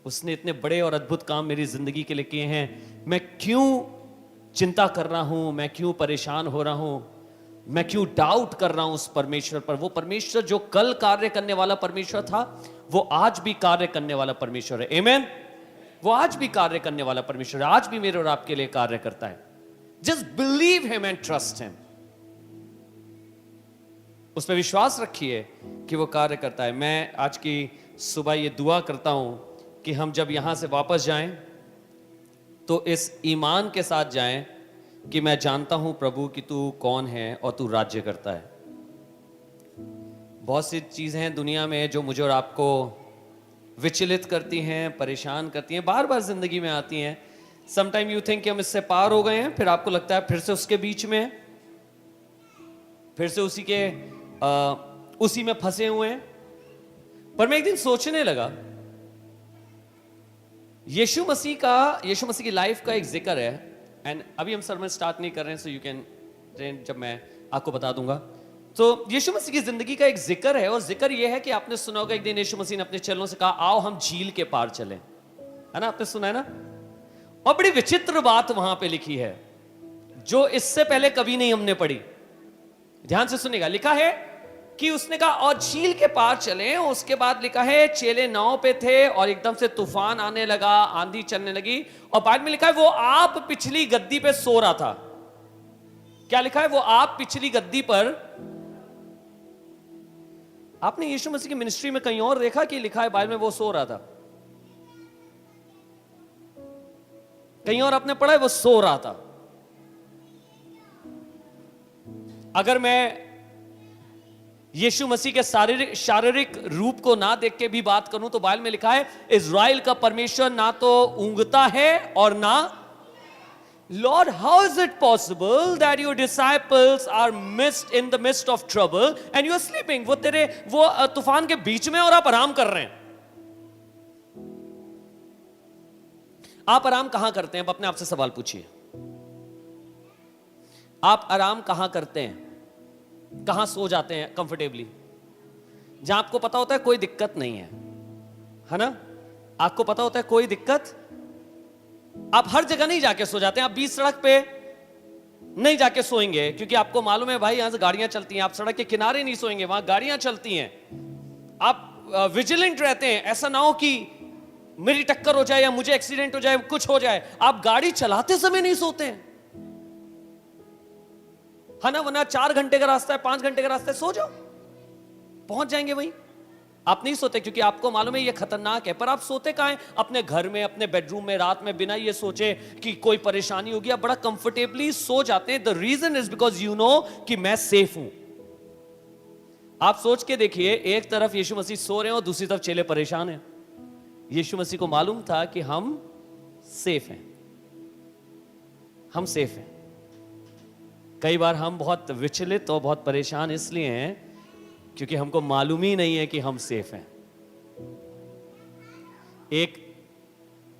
उसने इतने बड़े और अद्भुत काम मेरी जिंदगी के लिए किए हैं। मैं क्यों चिंता कर रहा हूं, मैं क्यों परेशान हो रहा हूं, मैं क्यों डाउट कर रहा हूं उस परमेश्वर पर? वो परमेश्वर जो कल कार्य करने वाला परमेश्वर था, वो आज भी कार्य करने वाला परमेश्वर है। आमीन। वो आज भी कार्य करने वाला परमेश्वर है, आज भी मेरे और आपके लिए कार्य करता है। Just believe him and trust him. उस पर विश्वास रखिए कि वो कार्य करता है। मैं आज की सुबह ये दुआ करता हूं कि हम जब यहां से वापस जाएं तो इस ईमान के साथ जाएं कि मैं जानता हूं प्रभु कि तू कौन है और तू राज्य करता है। बहुत सी चीजें हैं दुनिया में जो मुझे और आपको विचलित करती हैं, परेशान करती हैं, बार बार जिंदगी में आती हैं। समटाइम यू थिंक कि हम इससे पार हो गए हैं, फिर आपको लगता है फिर से उसके बीच में, फिर से उसी में फंसे हुए हैं। पर मैं एक दिन सोचने लगा, यीशु मसीह की लाइफ का एक जिक्र है। एंड अभी हम सर्मन स्टार्ट नहीं कर रहे हैं, सो यू कैन, जब मैं आपको बता दूंगा। तो यीशु मसीह की जिंदगी का एक जिक्र है, और जिक्र यह है कि आपने सुना होगा एक दिन यीशु मसीह ने अपने चेलों से कहा, आओ हम झील के पार चलें। है ना, आपने सुना है ना? और बड़ी विचित्र बात वहां पे लिखी है जो इससे पहले कभी नहीं हमने पढ़ी। ध्यान से सुनेगा। लिखा है कि उसने कहा और झील के पार चले। उसके बाद लिखा है चेले नाव पे थे और एकदम से तूफान आने लगा, आंधी चलने लगी, और बाद में लिखा है वो आप पिछली गद्दी पे सो रहा था। क्या लिखा है? वो आप पिछली गद्दी पर। आपने यीशु मसीह की मिनिस्ट्री में कहीं और देखा कि लिखा है बाइबल में वो सो रहा था? कहीं और आपने पढ़ा है वो सो रहा था? अगर मैं यीशु मसीह के शारीरिक रूप को ना देख के भी बात करूं तो बाइबल में लिखा है इज़राइल का परमेश्वर ना तो ऊंघता है और ना। Lord, how is it possible that your disciples are in the midst of trouble and you are sleeping? वो तूफान के बीच में और आप आराम कर रहे हैं। आप आराम कहां करते हैं? अब अपने आप से सवाल पूछिए। आप आराम कहां करते हैं? कहां सो जाते हैं कंफर्टेबली? जहां आपको पता होता है कोई दिक्कत नहीं है ना? आपको पता होता है कोई दिक्कत, आप हर जगह नहीं जाके सो जाते हैं। आप बीच सड़क पे नहीं जाके सोएंगे क्योंकि आपको मालूम है भाई यहां से गाड़ियां चलती हैं। आप सड़क के किनारे नहीं सोएंगे, वहां गाड़ियां चलती हैं। आप विजिलेंट रहते हैं, ऐसा ना हो कि मेरी टक्कर हो जाए या मुझे एक्सीडेंट हो जाए, कुछ हो जाए। आप गाड़ी चलाते समय नहीं सोते हैं, है ना? वरना 4 घंटे का रास्ता है, 5 घंटे का रास्ता है, सो जाओ, पहुंच जाएंगे वहीं। आप नहीं सोते क्योंकि आपको मालूम है ये खतरनाक है। पर आप सोते कहां हैं? अपने घर में, अपने बेडरूम में, रात में, बिना ये सोचे कि कोई परेशानी होगी। आप बड़ा कंफर्टेबली सो जाते हैं। The reason is because you know कि मैं सेफ हूं। आप सोच के देखिए, एक तरफ यीशु मसीह सो रहे हैं और दूसरी तरफ चेले परेशान हैं। यीशु मसीह को मालूम था कि हम सेफ हैं, हम सेफ हैं। कई बार हम बहुत विचलित और बहुत परेशान इसलिए हैं क्योंकि हमको मालूम ही नहीं है कि हम सेफ हैं। एक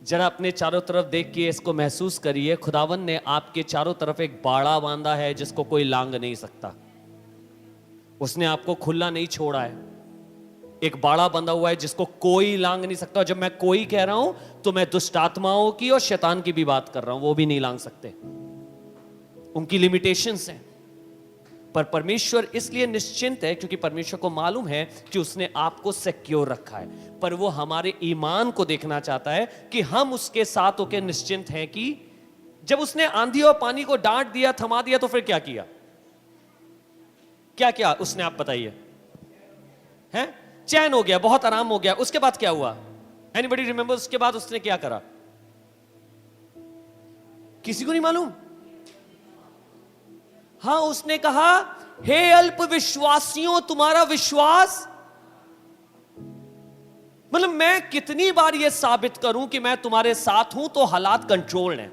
जरा अपने चारों तरफ देख के इसको महसूस करिए। खुदावन ने आपके चारों तरफ एक बाड़ा बांधा है जिसको कोई लांग नहीं सकता। उसने आपको खुला नहीं छोड़ा है। एक बाड़ा बंधा हुआ है जिसको कोई लांग नहीं सकता। जब मैं कोई कह रहा हूं तो मैं दुष्ट आत्माओं की और शैतान की भी बात कर रहा हूं। वो भी नहीं लांग सकते, उनकी लिमिटेशंस हैं। पर परमेश्वर इसलिए निश्चिंत है क्योंकि परमेश्वर को मालूम है कि उसने आपको सिक्योर रखा है। पर वो हमारे ईमान को देखना चाहता है कि हम उसके साथ होकर निश्चिंत हैं कि जब उसने आंधी और पानी को डांट दिया, थमा दिया, तो फिर क्या किया? क्या क्या उसने, आप बताइए? हैं? चैन हो गया, बहुत आराम हो गया। उसके बाद क्या हुआ? एनीबॉडी रिमेंबर उसके बाद उसने क्या करा? किसी को नहीं मालूम। हाँ, उसने कहा हे अल्प विश्वासियों तुम्हारा विश्वास। मतलब मैं कितनी बार यह साबित करूं कि मैं तुम्हारे साथ हूं तो हालात कंट्रोल हैं।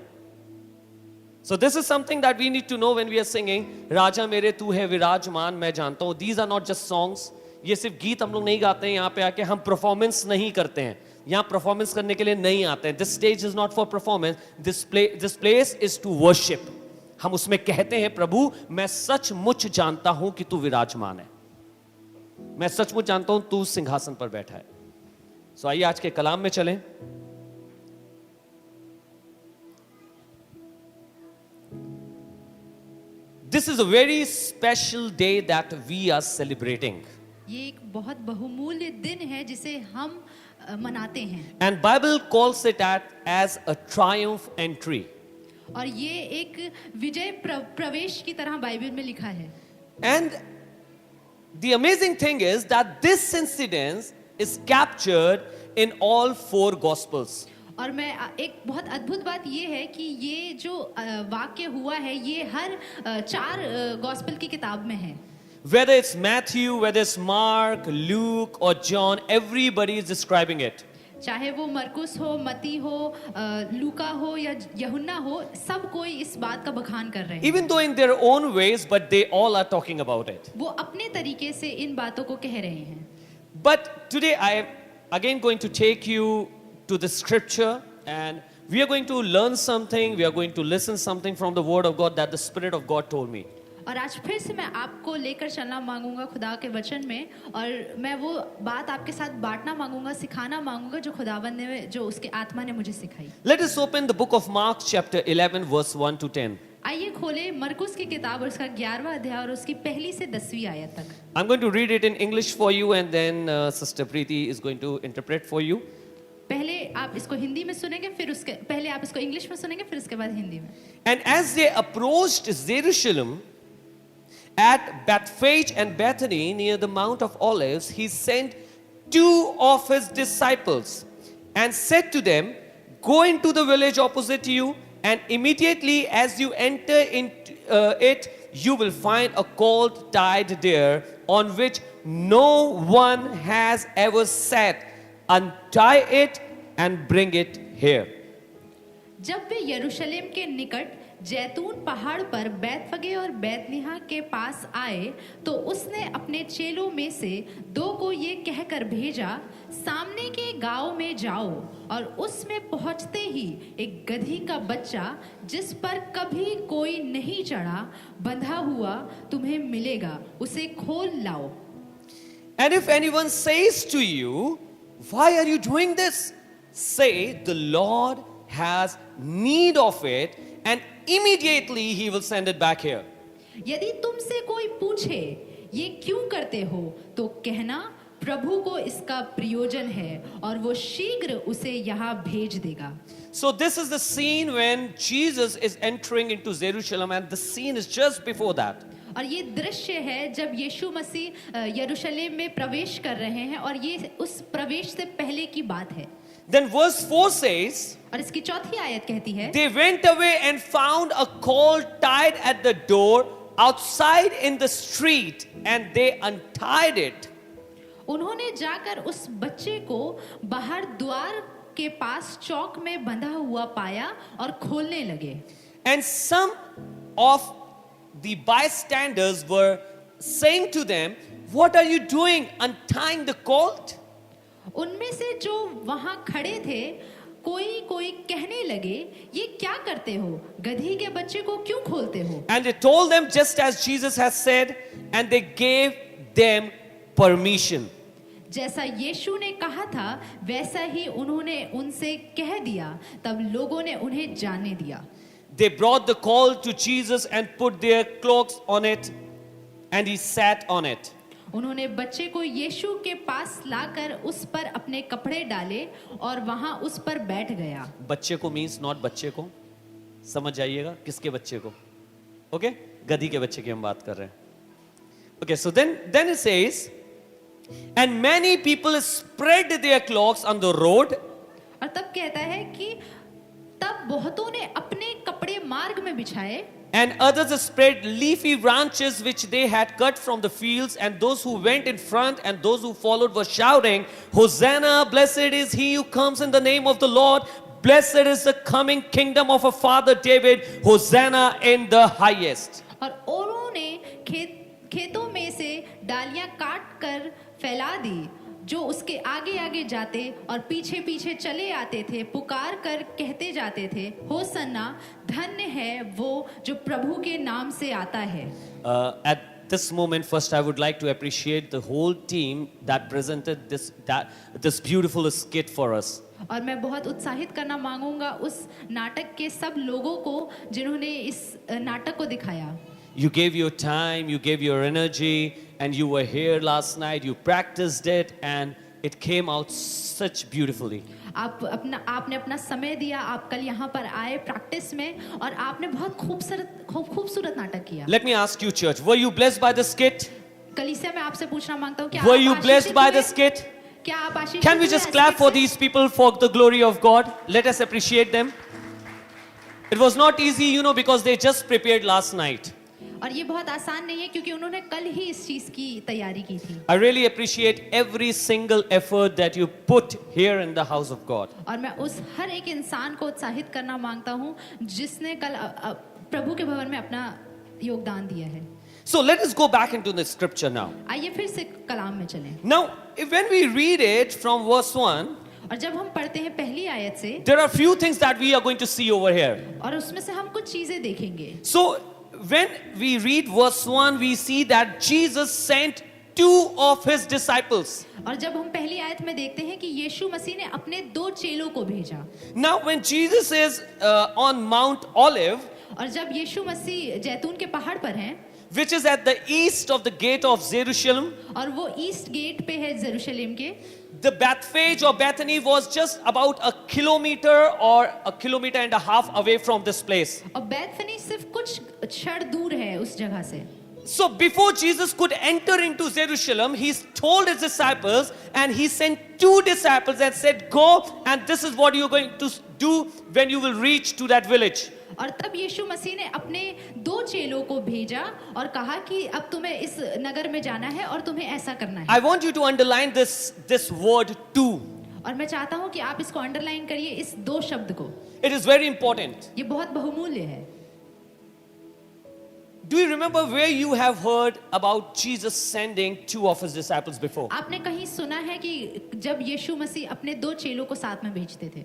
So this is something that we need to know when we are singing राजा मेरे तू है विराजमान मैं जानता हूं। These are not just songs. ये सिर्फ गीत हम लोग नहीं गाते हैं यहां पे आके, हम परफॉर्मेंस नहीं करते हैं। यहां परफॉर्मेंस करने के लिए नहीं आते हैं। This stage is not for performance, this place is to worship. हम उसमें कहते हैं प्रभु मैं सचमुच जानता हूं कि तू विराजमान है, मैं सचमुच जानता हूं तू सिंहासन पर बैठा है। सो आइए आज के कलाम में चलें। This is a very special day that we are celebrating. ये एक बहुत बहुमूल्य दिन है जिसे हम मनाते हैं And Bible calls it as a triumph entry. और ये एक विजय प्रवेश की तरह बाइबल में लिखा है। And the amazing thing is that this incident is captured in all four gospels. और मैं एक बहुत अद्भुत बात ये है कि ये जो वाक्य हुआ है ये हर चार गॉस्पेल की किताब में है। Whether it's Matthew, whether it's Mark, Luke or John, everybody is describing it. चाहे वो मरकुस हो, मती हो, लूका हो या यूहन्ना हो, सब कोई इस बात का बखान कर रहे हैं। Even though in their own ways, but they all are talking about it. वो अपने तरीके से इन बातों को कह रहे हैं। But today I am again going to take you to the scripture, and we are going to learn something, we are going to listen something from the word of God that the Spirit of God told me. और आज फिर से मैं आपको लेकर चलना मांगूंगा खुदा के वचन में, और मैं वो बात आपके साथ बांटना मांगूंगा, सिखाना मांगूंगा जो खुदावंद ने, जो उसके आत्मा ने मुझे सिखाई। Let us open the book of Mark chapter 11 verse 1 to 10. आइए खोले मरकुस की किताब और उसका 11वां अध्याय और उसकी पहली से 10वीं आयत तक। I'm going to read it in English for you, and then Sister Preeti is going to interpret for you. पहले आप इसको हिंदी में सुनेंगे, फिर उसके पहले आप इसको इंग्लिश में सुनेंगे, फिर उसके बाद हिंदी में। And as they approached Jerusalem, at Bethphage and Bethany near the Mount of Olives, he sent two of his disciples and said to them, "Go into the village opposite you, and immediately as you enter into it, you will find a colt tied there on which no one has ever sat. Untie it and bring it here." जब वे यरूशलेम के निकट जैतून पहाड़ पर बैतफगे और बैतनिहा के पास आए तो उसने अपने चेलों में से दो को ये कहकर भेजा, सामने के गांव में जाओ और उसमें पहुंचते ही एक गधी का बच्चा जिस पर कभी कोई नहीं चढ़ा बंधा हुआ तुम्हें मिलेगा, उसे खोल लाओ। And if anyone says to you, "Why are you doing this?" say, "The Lord has need of it, and immediately he will send it back here." यदि तुमसे कोई पूछे ये क्यों करते हो तो कहना, प्रभु को इसका प्रयोजन है और वो शीघ्र उसे यहाँ भेज देगा। So this is the scene when Jesus is entering into Jerusalem, and the scene is just before that. और ये दृश्य है जब यीशु मसीह यरूशलेम में प्रवेश कर रहे हैं, और ये उस प्रवेश से पहले की बात है। Then verse 4 says, और इसकी चौथी आयत कहती है, they went away and found a colt tied at the door outside in the street, and they untied it. उन्होंने जाकर उस बच्चे को बाहर द्वार के पास चौक में बंधा हुआ पाया और खोलने लगे। And some of the bystanders were saying to them, "What are you doing, untying the colt?" उनमें से जो वहां खड़े थे कोई कहने लगे, ये क्या करते हो, गधी के बच्चे को क्यों खोलते हो? And they told them just as Jesus has said, and they gave them permission. जैसा यीशु ने कहा था वैसा ही उन्होंने उनसे कह दिया, तब लोगों ने उन्हें जाने दिया। They brought the colt to Jesus and put their cloaks on it, and he sat on it. उन्होंने बच्चे को यीशु के पास लाकर उस पर अपने कपड़े डाले और वहां उस पर बैठ गया। बच्चे को मीन्स नॉट बच्चे को, समझ जाइएगा किसके बच्चे को, ओके, गधी के बच्चे की हम बात कर रहे हैं। Okay, so then it says, and many people spread their cloaks on the road. और तब कहता है कि तब बहुतों ने अपने कपड़े मार्ग में बिछाए, And others spread leafy branches which they had cut from the fields, and those who went in front and those who followed were shouting, "Hosanna, blessed is he who comes in the name of the Lord, blessed is the coming kingdom of our father David, Hosanna in the highest." और औरों ने खेतों में से डालियां काट कर फैला दी, जो उसके आगे आगे जाते और पीछे पीछे चले आते थे, पुकार कर कहते जाते थे, होसन्ना, धन्य है वो जो प्रभु के नाम से आता है। At this moment, first I would like to appreciate the whole team that presented this beautiful skit for us. और मैं बहुत उत्साहित करना मांगूंगा उस नाटक के सब लोगों को जिन्होंने इस नाटक को दिखाया। You gave your time, you gave your energy, and you were here last night. You practiced it, and it came out such beautifully. आपने अपना समय दिया, आप कल यहाँ पर आए प्रैक्टिस में और आपने बहुत खूबसूरत नाटक किया. Let me ask you, church, were you blessed by the skit? कलीसिया में आपसे पूछना मांगता हूँ, क्या Were आप you blessed आशीषित by हुए? the skit? क्या आप आशीषित Can we हुए just इस clap skit for से? these people for the glory of God? Let us appreciate them. It was not easy, you know, because they just prepared last night. और ये बहुत आसान नहीं है क्योंकि उन्होंने कल ही इस चीज की तैयारी की थी. I really appreciate every single effort that you put here in the house of God. और मैं उस हर एक इंसान को उत्साहित करना मांगता हूँ जिसने कल प्रभु के भवन में अपना योगदान दिया है. So let us go back into the scripture now. आइए फिर से कलाम में चलें. Now, when we read it from verse 1, और जब हम पढ़ते हैं पहली आयत से, there are few things that we are going to see over here. और उसमें से हम कुछ चीजें देखेंगे. So, when we read verse 1, we see that Jesus sent two of his disciples. और जब हम पहली आयत में देखते हैं कि यीशु मसीह ने अपने 2 चेलों को भेजा. Now, when Jesus is on Mount Olive, और जब यीशु मसीह जैतून के पहाड़ पर हैं, which is at the east of the gate of Jerusalem, और वो ईस्ट गेट पे है यरूशलेम के, the Bethphage or Bethany was just about a kilometer or a kilometer and a half away from this place. और बैतफनी सिर्फ कुछ क्षण दूर है उस जगह से. So before Jesus could enter into Jerusalem, he told his disciples and he sent 2 disciples and said, go and this is what you're going to do when you will reach to that village. और तब यीशु मसीह ने अपने 2 चेलों को भेजा और कहा कि अब तुम्हें इस नगर में जाना है और तुम्हें ऐसा करना है. I want you to underline this word too. और मैं चाहता हूं कि आप इसको अंडरलाइन करिए, इस 2 शब्द को. It is very important. ये बहुत बहुमूल्य है. Do you remember where you have heard about Jesus sending 2 of his disciples before? आपने कहीं सुना है कि जब यीशु मसीह अपने 2 चेलों को साथ में भेजते थे?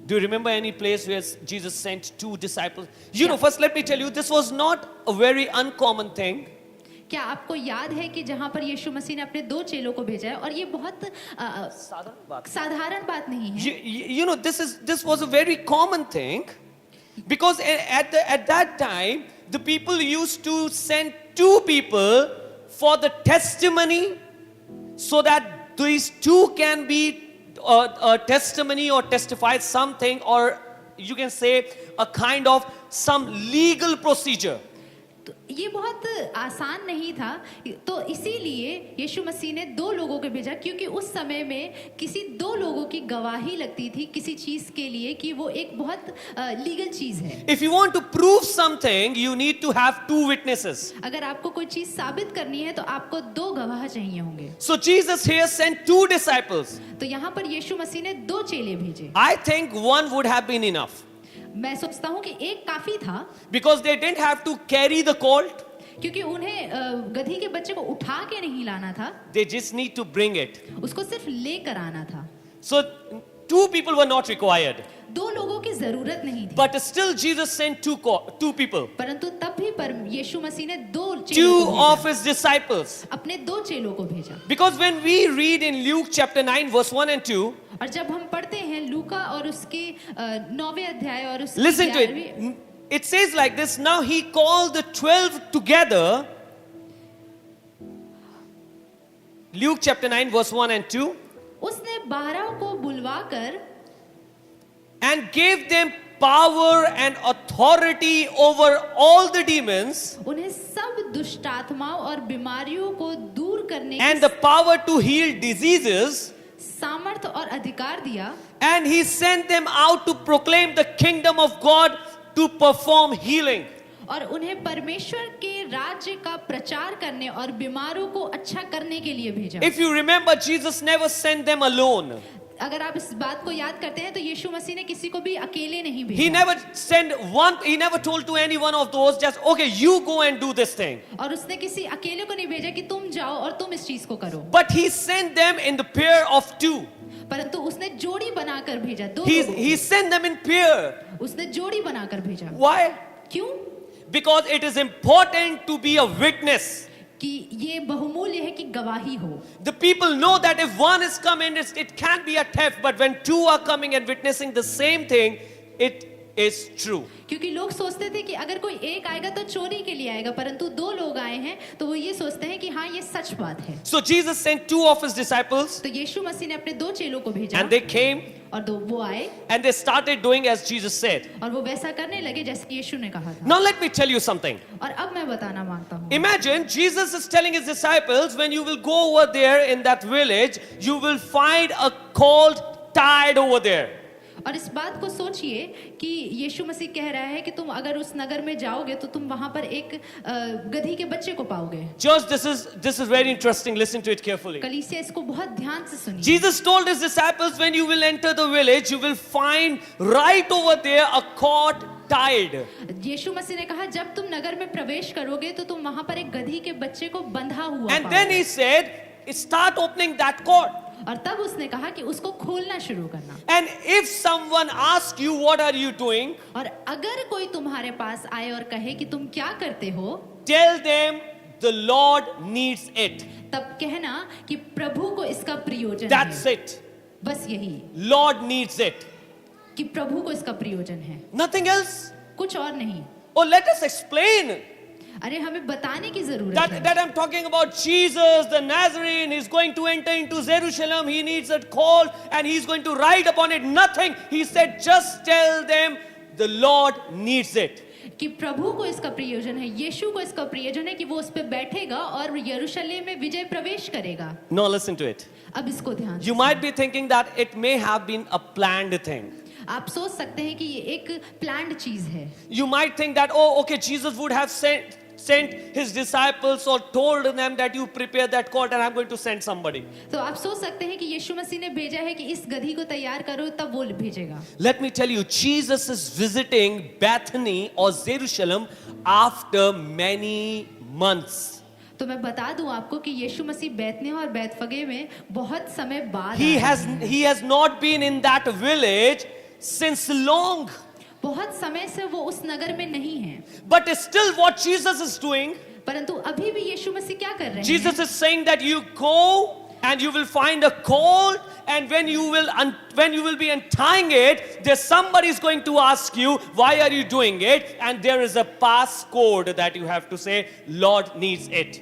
Do you remember any place where Jesus sent 2 disciples? You know, first let me tell you, this was not a very uncommon thing. क्या आपको याद है कि जहां पर यीशु मसीह ने अपने 2 चेलों को भेजा है और ये बहुत साधारण बात नहीं है. You know, this was a very common thing because at that time the people used to send 2 people for the testimony so that these 2 can be a testimony or testify something, or you can say a kind of some legal procedure. तो ये बहुत आसान नहीं था, तो इसीलिए यीशु मसीह ने 2 लोगों को भेजा क्योंकि उस समय में किसी 2 लोगों की गवाही लगती थी किसी चीज के लिए कि वो एक बहुत लीगल चीज है. If you want to prove something, you need to have 2 witnesses. अगर आपको कोई चीज साबित करनी है तो आपको 2 गवाह चाहिए होंगे. So Jesus here sent 2 disciples. तो यहाँ पर यीशु मसीह ने 2 चेले भेजे. I think 1 would have been enough. मैं सोचता हूँ कि एक काफी था, Because they didn't have to carry the colt. क्योंकि उन्हें गधी के बच्चे को उठा के नहीं लाना था, They just need to bring it. उसको सिर्फ लेकर आना था. So 2 people were not required. 2 लोगों की जरूरत नहीं थी. But still Jesus sent 2 people. परंतु तब भी पर यीशु मसीह ने 2 2 चेलों को of भेजा, his disciples. अपने 2 चेलों को भेजा. Because when we read in Luke chapter 9 verse 1 and 2, और जब हम पढ़ते हैं लूका और उसके 9वें अध्याय और उसके listen to 11वें, it. It says like this, now he called the 12 together. Luke chapter 9 verse 1 and 2. उसने 12 को बुलवाकर And gave them power and authority over all the demons उन्हें सब दुष्ट आत्माओं और बीमारियों को दूर करने and की the power to heal diseases. सामर्थ और अधिकार दिया. And he sent them out to proclaim the kingdom of God, to perform healing. और उन्हें परमेश्वर के राज्य का प्रचार करने और बीमारों को अच्छा करने के लिए भेजा. If you remember, Jesus never sent them alone. अगर आप इस बात को याद करते हैं तो यीशु मसीह ने किसी को भी अकेले नहीं He भेजा. he never told to any one of those, just, okay, you go and do this thing. और उसने किसी अकेले को नहीं भेजा कि तुम जाओ और तुम इस चीज को करो. But he sent them in the pair of 2. परंतु उसने जोड़ी बनाकर भेजा. 2 He लोगों sent them in pair. को उसने जोड़ी बनाकर भेजा. Why? क्यों? Because it is important to be a witness. कि ये बहुमूल्य है कि गवाही हो. The people know that if one is coming, it can be a theft. But when 2 are coming and witnessing the same thing, is true. क्योंकि लोग सोचते थे कि अगर कोई एक आएगा तो चोरी के लिए आएगा, परंतु दो लोग आए हैं तो वो ये सोचते हैं कि हाँ ये सच बात है। So Jesus sent two of his disciples तो यीशु मसीह ने अपने दो चेलों को भेजा and they came और दो वो आए and they started doing as Jesus said. और वो वैसा करने लगे जैसे यीशु ने कहा था। Now let me tell you something. और अब मैं बताना मांगता हूँ, Imagine Jesus is telling his disciples, when you will go over there in that village, you will find a colt tied over there. और इस बात को सोचिए कि यीशु मसीह कह रहा है कि तुम अगर उस नगर में जाओगे तो तुम वहां पर एक गधी के बच्चे को पाओगे। Just this is very interesting. Listen to it carefully. कलीसिया इसको बहुत ध्यान से सुनिए। Jesus told his disciples, when you will enter the village, you will find right over there a colt tied. यीशु मसीह ने कहा जब तुम नगर में प्रवेश करोगे तो तुम वहां पर एक गधी के बच्चे को बंधा हुआ And then he said, start opening that colt. और तब उसने कहा कि उसको खोलना शुरू करना। And if someone asks you, what are you doing? और अगर कोई तुम्हारे पास आए और कहे कि तुम क्या करते हो, Tell them the Lord needs it. तब कहना कि प्रभु को इसका प्रयोजन That's है। it. बस यही Lord needs it. कि प्रभु को इसका प्रयोजन है, Nothing else. कुछ और नहीं। Oh, let us explain. अरे हमें बताने की जरूरत है That I'm talking about Jesus, the Nazarene. He's going to enter into Jerusalem. He needs a colt and he's going to ride upon it. Nothing. He said, just tell them the Lord needs it. कि प्रभु को इसका प्रयोजन है, यीशु को इसका प्रयोजन है कि वो उस पे बैठेगा और यरूशलेम में विजय प्रवेश करेगा। Now listen to it. अब इसको ध्यान You से might be thinking that it may have been a planned thing. आप सोच सकते हैं कि ये एक प्लान्ड चीज है। You might think that, oh, okay, Jesus would have sent his disciples or told them that you prepare that colt and I'm going to send somebody. तो आप सोच सकते हैं कि यीशु मसीह ने भेजा है कि इस गधी को तैयार करो, तब वो भेजेगा। Let me tell you, Jesus is visiting Bethany or Jerusalem after many months. तो मैं बता दूं आपको कि यीशु मसीह बैतनिय्याह और बैतफगे में बहुत समय बाद He आया है। has not been in that village since long. बहुत समय से वो उस नगर में नहीं है, But still what Jesus is doing, परंतु अभी भी यीशु मसीह क्या कर रहे हैं? Jesus is saying that you go and you will find a colt, and when you will be untying it, there's somebody is going to ask you, why are you doing it? And there is a passcode that you have to say, Lord needs it.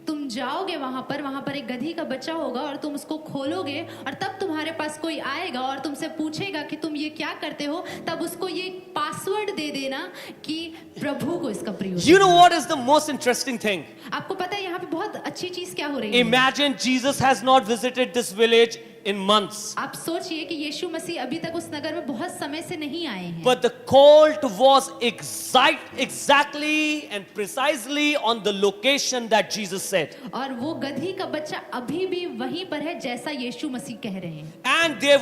तुम जाओगे वहां पर एक गधी का बच्चा होगा और तुम उसको खोलोगे और तब तुम्हारे पास कोई आएगा और तुमसे पूछेगा कि तुम ये क्या करते हो, तब उसको ये पासवर्ड दे देना कि प्रभु को इसका प्रयोजन। You know what is the most interesting thing? आपको पता है यहाँ पे बहुत अच्छी चीज क्या हो रही है? Imagine Jesus has not visited this village in months. आप सोचिए कि यीशु मसीह अभी तक उस नगर में बहुत समय से नहीं आए हैं, But the colt was exactly and precisely on the location that Jesus said. और वो गधी का बच्चा अभी भी वहीं पर है जैसा यीशु मसीह कह रहे हैं। And there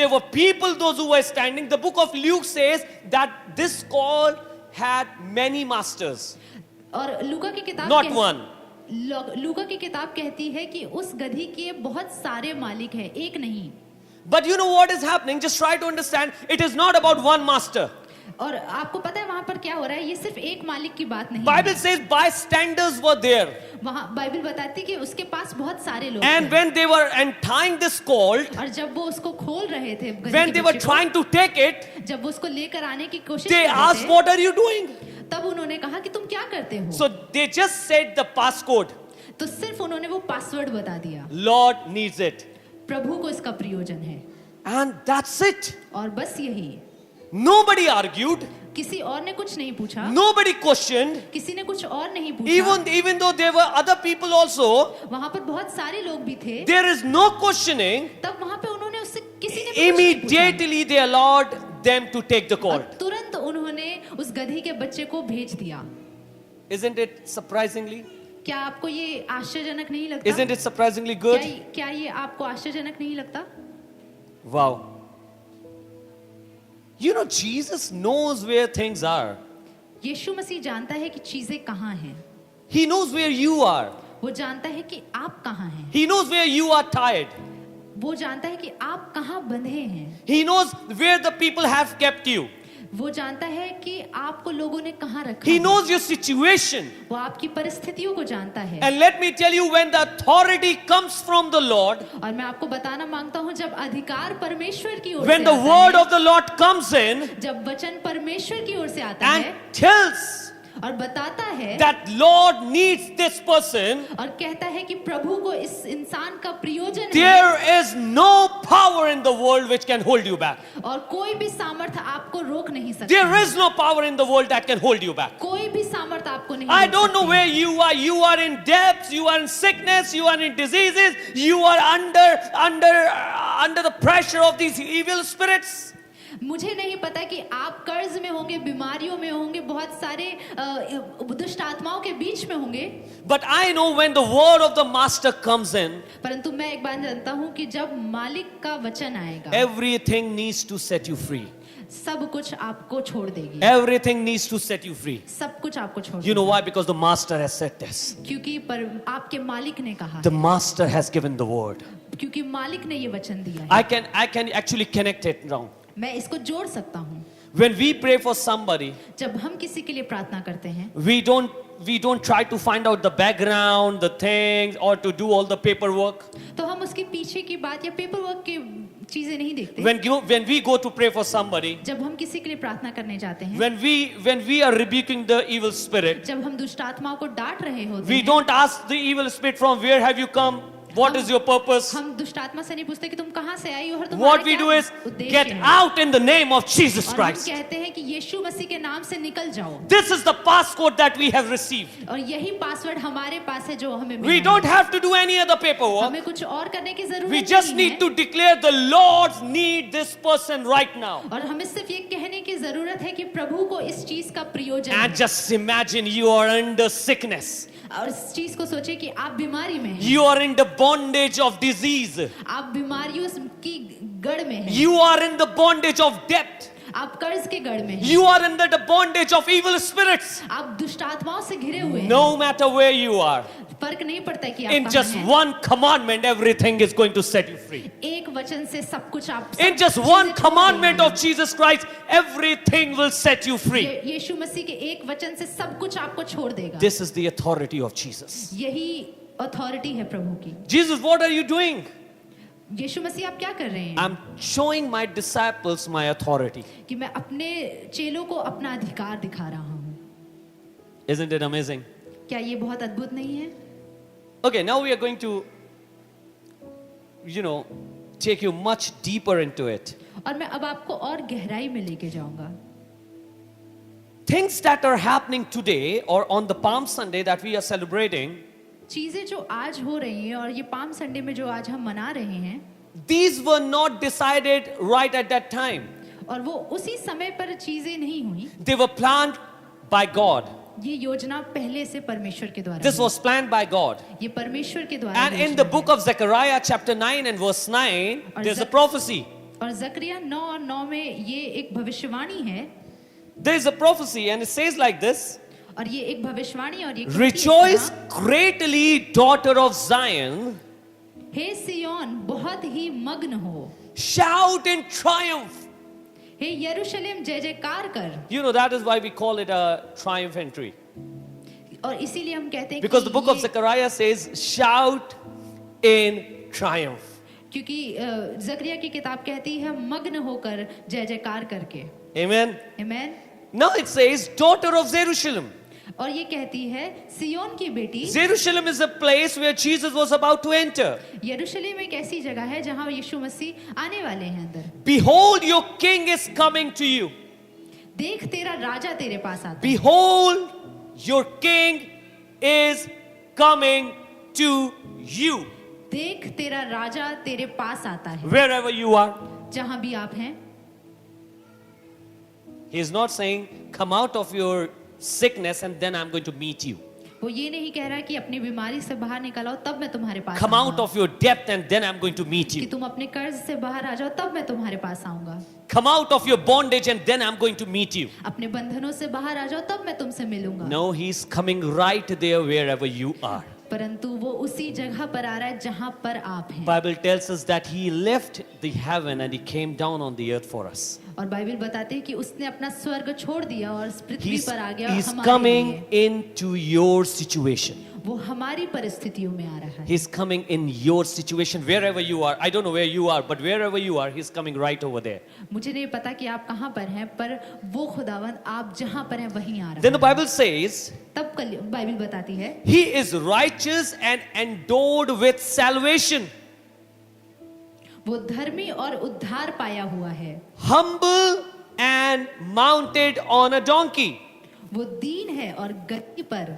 were people, those who were standing. The book of Luke says that this colt had many masters, और लूका की किताब not one. लूका की किताब कहती है कि उस गधी के बहुत सारे मालिक हैं, एक नहीं। But you know what is happening? Just try to understand. It is not about one master. और आपको पता है वहां पर क्या हो रहा है? ये सिर्फ एक मालिक की बात नहीं Bible है। says bystanders were there. वहां बाइबल बताती है कि उसके पास बहुत सारे लोग And थे। when they were untying this colt, और जब वो उसको खोल रहे थे गधी when के they were बच्चे को, trying to take it, जब वो उसको लेकर आने की कोशिश they कर रहे asked, थे, what are you doing? तब उन्होंने कहा कि तुम क्या करते हो? So they just said the passcode. तो सिर्फ उन्होंने वो पासवर्ड बता दिया, Lord needs it. प्रभु को इसका प्रयोजन है, And that's it. और बस यही। Nobody argued. किसी और ने कुछ नहीं पूछा, Nobody questioned. किसी ने कुछ और नहीं पूछा। Even though there were other people also, वहां पर बहुत सारे लोग भी थे, there is no questioning. तब वहां पे उन्होंने उससे किसी ने भी कुछ नहीं पूछा। Immediately they allowed them to take the और colt. तुरंत उन्होंने उस गधी के बच्चे को भेज दिया। Isn't it surprisingly? क्या आपको ये आश्चर्यजनक नहीं लगता? Isn't it surprisingly good? क्या ये आपको आश्चर्यजनक नहीं लगता? Wow. You know, Jesus knows where things are. यीशु मसीह जानता है कि चीजें कहाँ हैं। He knows where you are. वो जानता है कि आप कहाँ हैं। He knows where you are tired. वो जानता है कि आप कहाँ बंधे हैं। He knows where the people have kept you. वो जानता है कि आपको लोगों ने कहाँ रखा He है। knows your situation. वो आपकी परिस्थितियों को जानता है। And let me tell you, when the authority comes from the Lord, और मैं आपको बताना मांगता हूँ, जब अधिकार परमेश्वर की ओर when से the आता word है, of the Lord comes in जब वचन परमेश्वर की ओर से आता and है tells और बताता है that Lord needs this person, और कहता है कि प्रभु को इस इंसान का प्रयोजन है, there is no power in the world which can hold you back. और कोई भी सामर्थ आपको रोक नहीं सकता। There is no power in the world that can hold you back. कोई भी सामर्थ आपको नहीं I रोक don't know सकती। where you are. You are in depths, you are in sickness, you are in diseases, you are under the pressure of these evil spirits. मुझे नहीं पता कि आप कर्ज में होंगे, बीमारियों में होंगे, बहुत सारे दुष्ट आत्माओं के बीच में होंगे, But I know when the word of the master comes in, परंतु मैं एक बात जानता हूँ कि जब मालिक का वचन आएगा, everything needs to set you free. सब कुछ आपको छोड़ देगी। Everything needs to set you free. सब कुछ आपको छोड़ You know देगी। why? Because the master has said this. क्योंकि आपके मालिक ने कहा The है, master has given the word. क्योंकि मालिक ने ये वचन दिया है। I can actually connect it now. मैं इसको जोड़ सकता हूँ। When we pray for somebody, जब हम किसी के लिए प्रार्थना करते हैं, we don't try to find out the background, the things, or to do all the paperwork. तो हम उसके पीछे की बात या पेपर वर्क की चीजें नहीं देखते। When we go to pray for somebody, जब हम किसी के लिए प्रार्थना करने जाते हैं, when we are rebuking the evil spirit, जब हम दुष्ट आत्माओं को डांट रहे होते we हैं, don't ask the evil spirit from where have you come, what is your purpose. हम दुष्ट आत्मा से नहीं पूछते कि तुम कहाँ से आई हो और तुम्हारा What we क्या do is उद्देश्य get है। out in the name of Jesus और हम Christ. कहते हैं कि यीशु मसीह के नाम से निकल जाओ। This is the passcode that we have received. और यही पासवर्ड हमारे पास है जो हमें We मिला don't है। have to do any other paperwork. हमें कुछ और करने की जरूरत We just नहीं need है। to declare the Lord's need this person right now. और हमें सिर्फ ये कहने की जरूरत है कि प्रभु को इस चीज का प्रयोजन And है। just imagine you are under sickness. और इस चीज को सोचे कि आप बीमारी में हैं, You are in the bondage of disease. आप बीमारियों की गढ़ में हैं, You are in the bondage of debt. आप कर्ज के गढ़ में हैं, You are under the bondage of evil spirits. आप दुष्ट आत्माओं से घिरे हुए हैं। No matter where you are, फर्क नहीं पड़ता कि आप in कहाँ just हैं। one commandment, everything is going to set you free. एक वचन से सब कुछ आप In just one commandment of Jesus Christ, everything will set you free. यीशु मसीह के एक वचन से सब कुछ आपको छोड़ देगा। This is the authority of Jesus. यही अथॉरिटी है प्रभु की। Jesus, what are you doing? यीशु मसीह आप क्या कर रहे हैं? I'm showing my disciples my authority. कि मैं अपने चेलों को अपना अधिकार दिखा रहा हूँ। Isn't it amazing? क्या ये बहुत अद्भुत नहीं है? Okay, now we are going to, take you much deeper into it. और मैं अब आपको और गहराई में लेके जाऊंगा। Things that are happening today or on the Palm Sunday that we are celebrating, चीजें जो आज हो रही हैं और ये पाम संडे में जो आज हम मना रहे हैं, these were not decided right at that time. और वो उसी समय पर चीजें नहीं हुई। They were planned by God. ये योजना पहले से परमेश्वर के द्वारा This हुई। was planned by God. ये परमेश्वर के द्वारा And in योजना the है। book of Zechariah, chapter 9 and verse 9, there's a prophecy. और जकरिया 9 और 9 में ये एक भविष्यवाणी है। There is a prophecy, and it says like this: और ये एक भविष्यवाणी और ये कहती है Rejoice इस तरह, greatly, daughter of Zion. हे सियोन बहुत ही मग्न हो, Shout in triumph. हे यरूशलेम जय जयकार कर। That is why we call it a triumph entry. और इसीलिए हम कहते हैं Because कि the book of ये- Zechariah says, shout in triumph. क्योंकि जकरिया की किताब कहती है मग्न होकर जय जयकार करके। Amen. आमीन। Now it says, daughter of Jerusalem. और ये कहती है सियोन की बेटी। Jerusalem is a place where Jesus was about to enter. यरूशलेम एक ऐसी जगह है जहां यीशु मसीह आने वाले हैं अंदर। Behold, your king is coming to you. देख तेरा राजा तेरे पास आता है। Behold, your king is coming to you. देख तेरा राजा तेरे पास आता है। Wherever you are. जहां भी आप हैं। He is not saying, come out of your sickness and then I'm going to meet you. वो ये नहीं कह रहा कि अपनी बीमारी से बाहर निकल आओ तब मैं तुम्हारे पास Come out आऊंगा। of your debt and then I'm going to meet कि you. तुम अपने कर्ज से बाहर आ जाओ तब मैं तुम्हारे पास आऊंगा। Come out of your bondage and then I'm going to meet you. अपने बंधनों से बाहर आ जाओ तब मैं तुमसे मिलूंगा। No, he's coming right there wherever you are. परंतु वो उसी जगह पर आ रहा है जहां पर आप हैं। Bible tells us that he left the heaven and he came down on the earth for us. और बाइबल बताते हैं कि उसने अपना स्वर्ग छोड़ दिया और इस पृथ्वी He's, पर आ गया he's हमारे coming लिए। into your situation. वो हमारी परिस्थितियों में आ रहा है। He's coming in your situation, wherever you are. I don't know where you are, but wherever you are, he's coming right over there. मुझे नहीं पता कि आप कहाँ पर हैं, पर वो खुदावंद आप जहां पर हैं वहीं आ रहा Then the है। Bible says, तब बाइबल बताती है he is righteous and endowed with salvation, वो धर्मी और उद्धार पाया हुआ है। humble and mounted on a donkey. वो दीन है और गद्दी पर,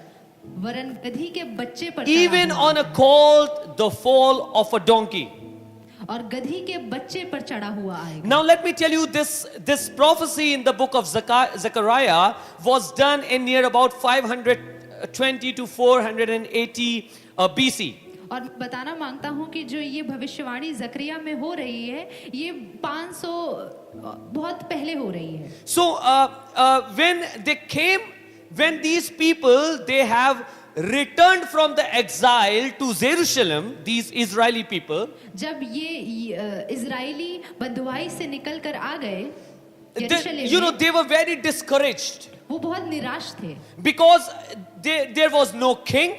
वरन गधी के बच्चे पर Even चढ़ा हुआ on a colt, the fall of a donkey. है, और गधी के बच्चे पर चढ़ा हुआ आएगा। Now let me tell you this prophecy in the book of Zechariah was done in near about 520 to 480 BC. और बताना मांगता हूं कि जो ये भविष्यवाणी जकरिया में हो रही है, ये 500 बहुत पहले हो रही है। So when these people, they have returned from the exile to Jerusalem, these Israeli people, जब ये इजरायली बंधुआई से निकल कर आ गए यरूशलेम you know, में, they were very discouraged वो बहुत निराश थे। because there was no king.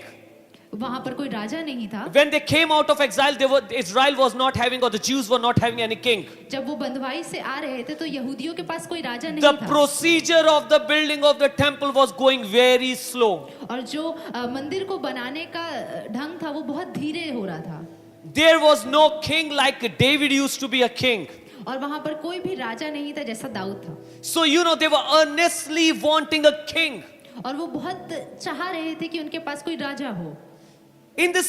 वहां पर कोई राजा नहीं था। When they came out of exile, Israel was not having, or the Jews were not having any king. जब वो बंधुआई से आ रहे थे तो यहूदियों के पास कोई राजा नहीं The था, procedure of the building of the temple was going very slow. और जो मंदिर को बनाने का ढंग था वो बहुत धीरे हो रहा था। There was no king like David used to be a king. और वहां पर कोई भी राजा नहीं था जैसा दाऊद था। So you know, they were earnestly wanting a king. और वो बहुत चाह रहे थे कि उनके पास कोई राजा हो। In the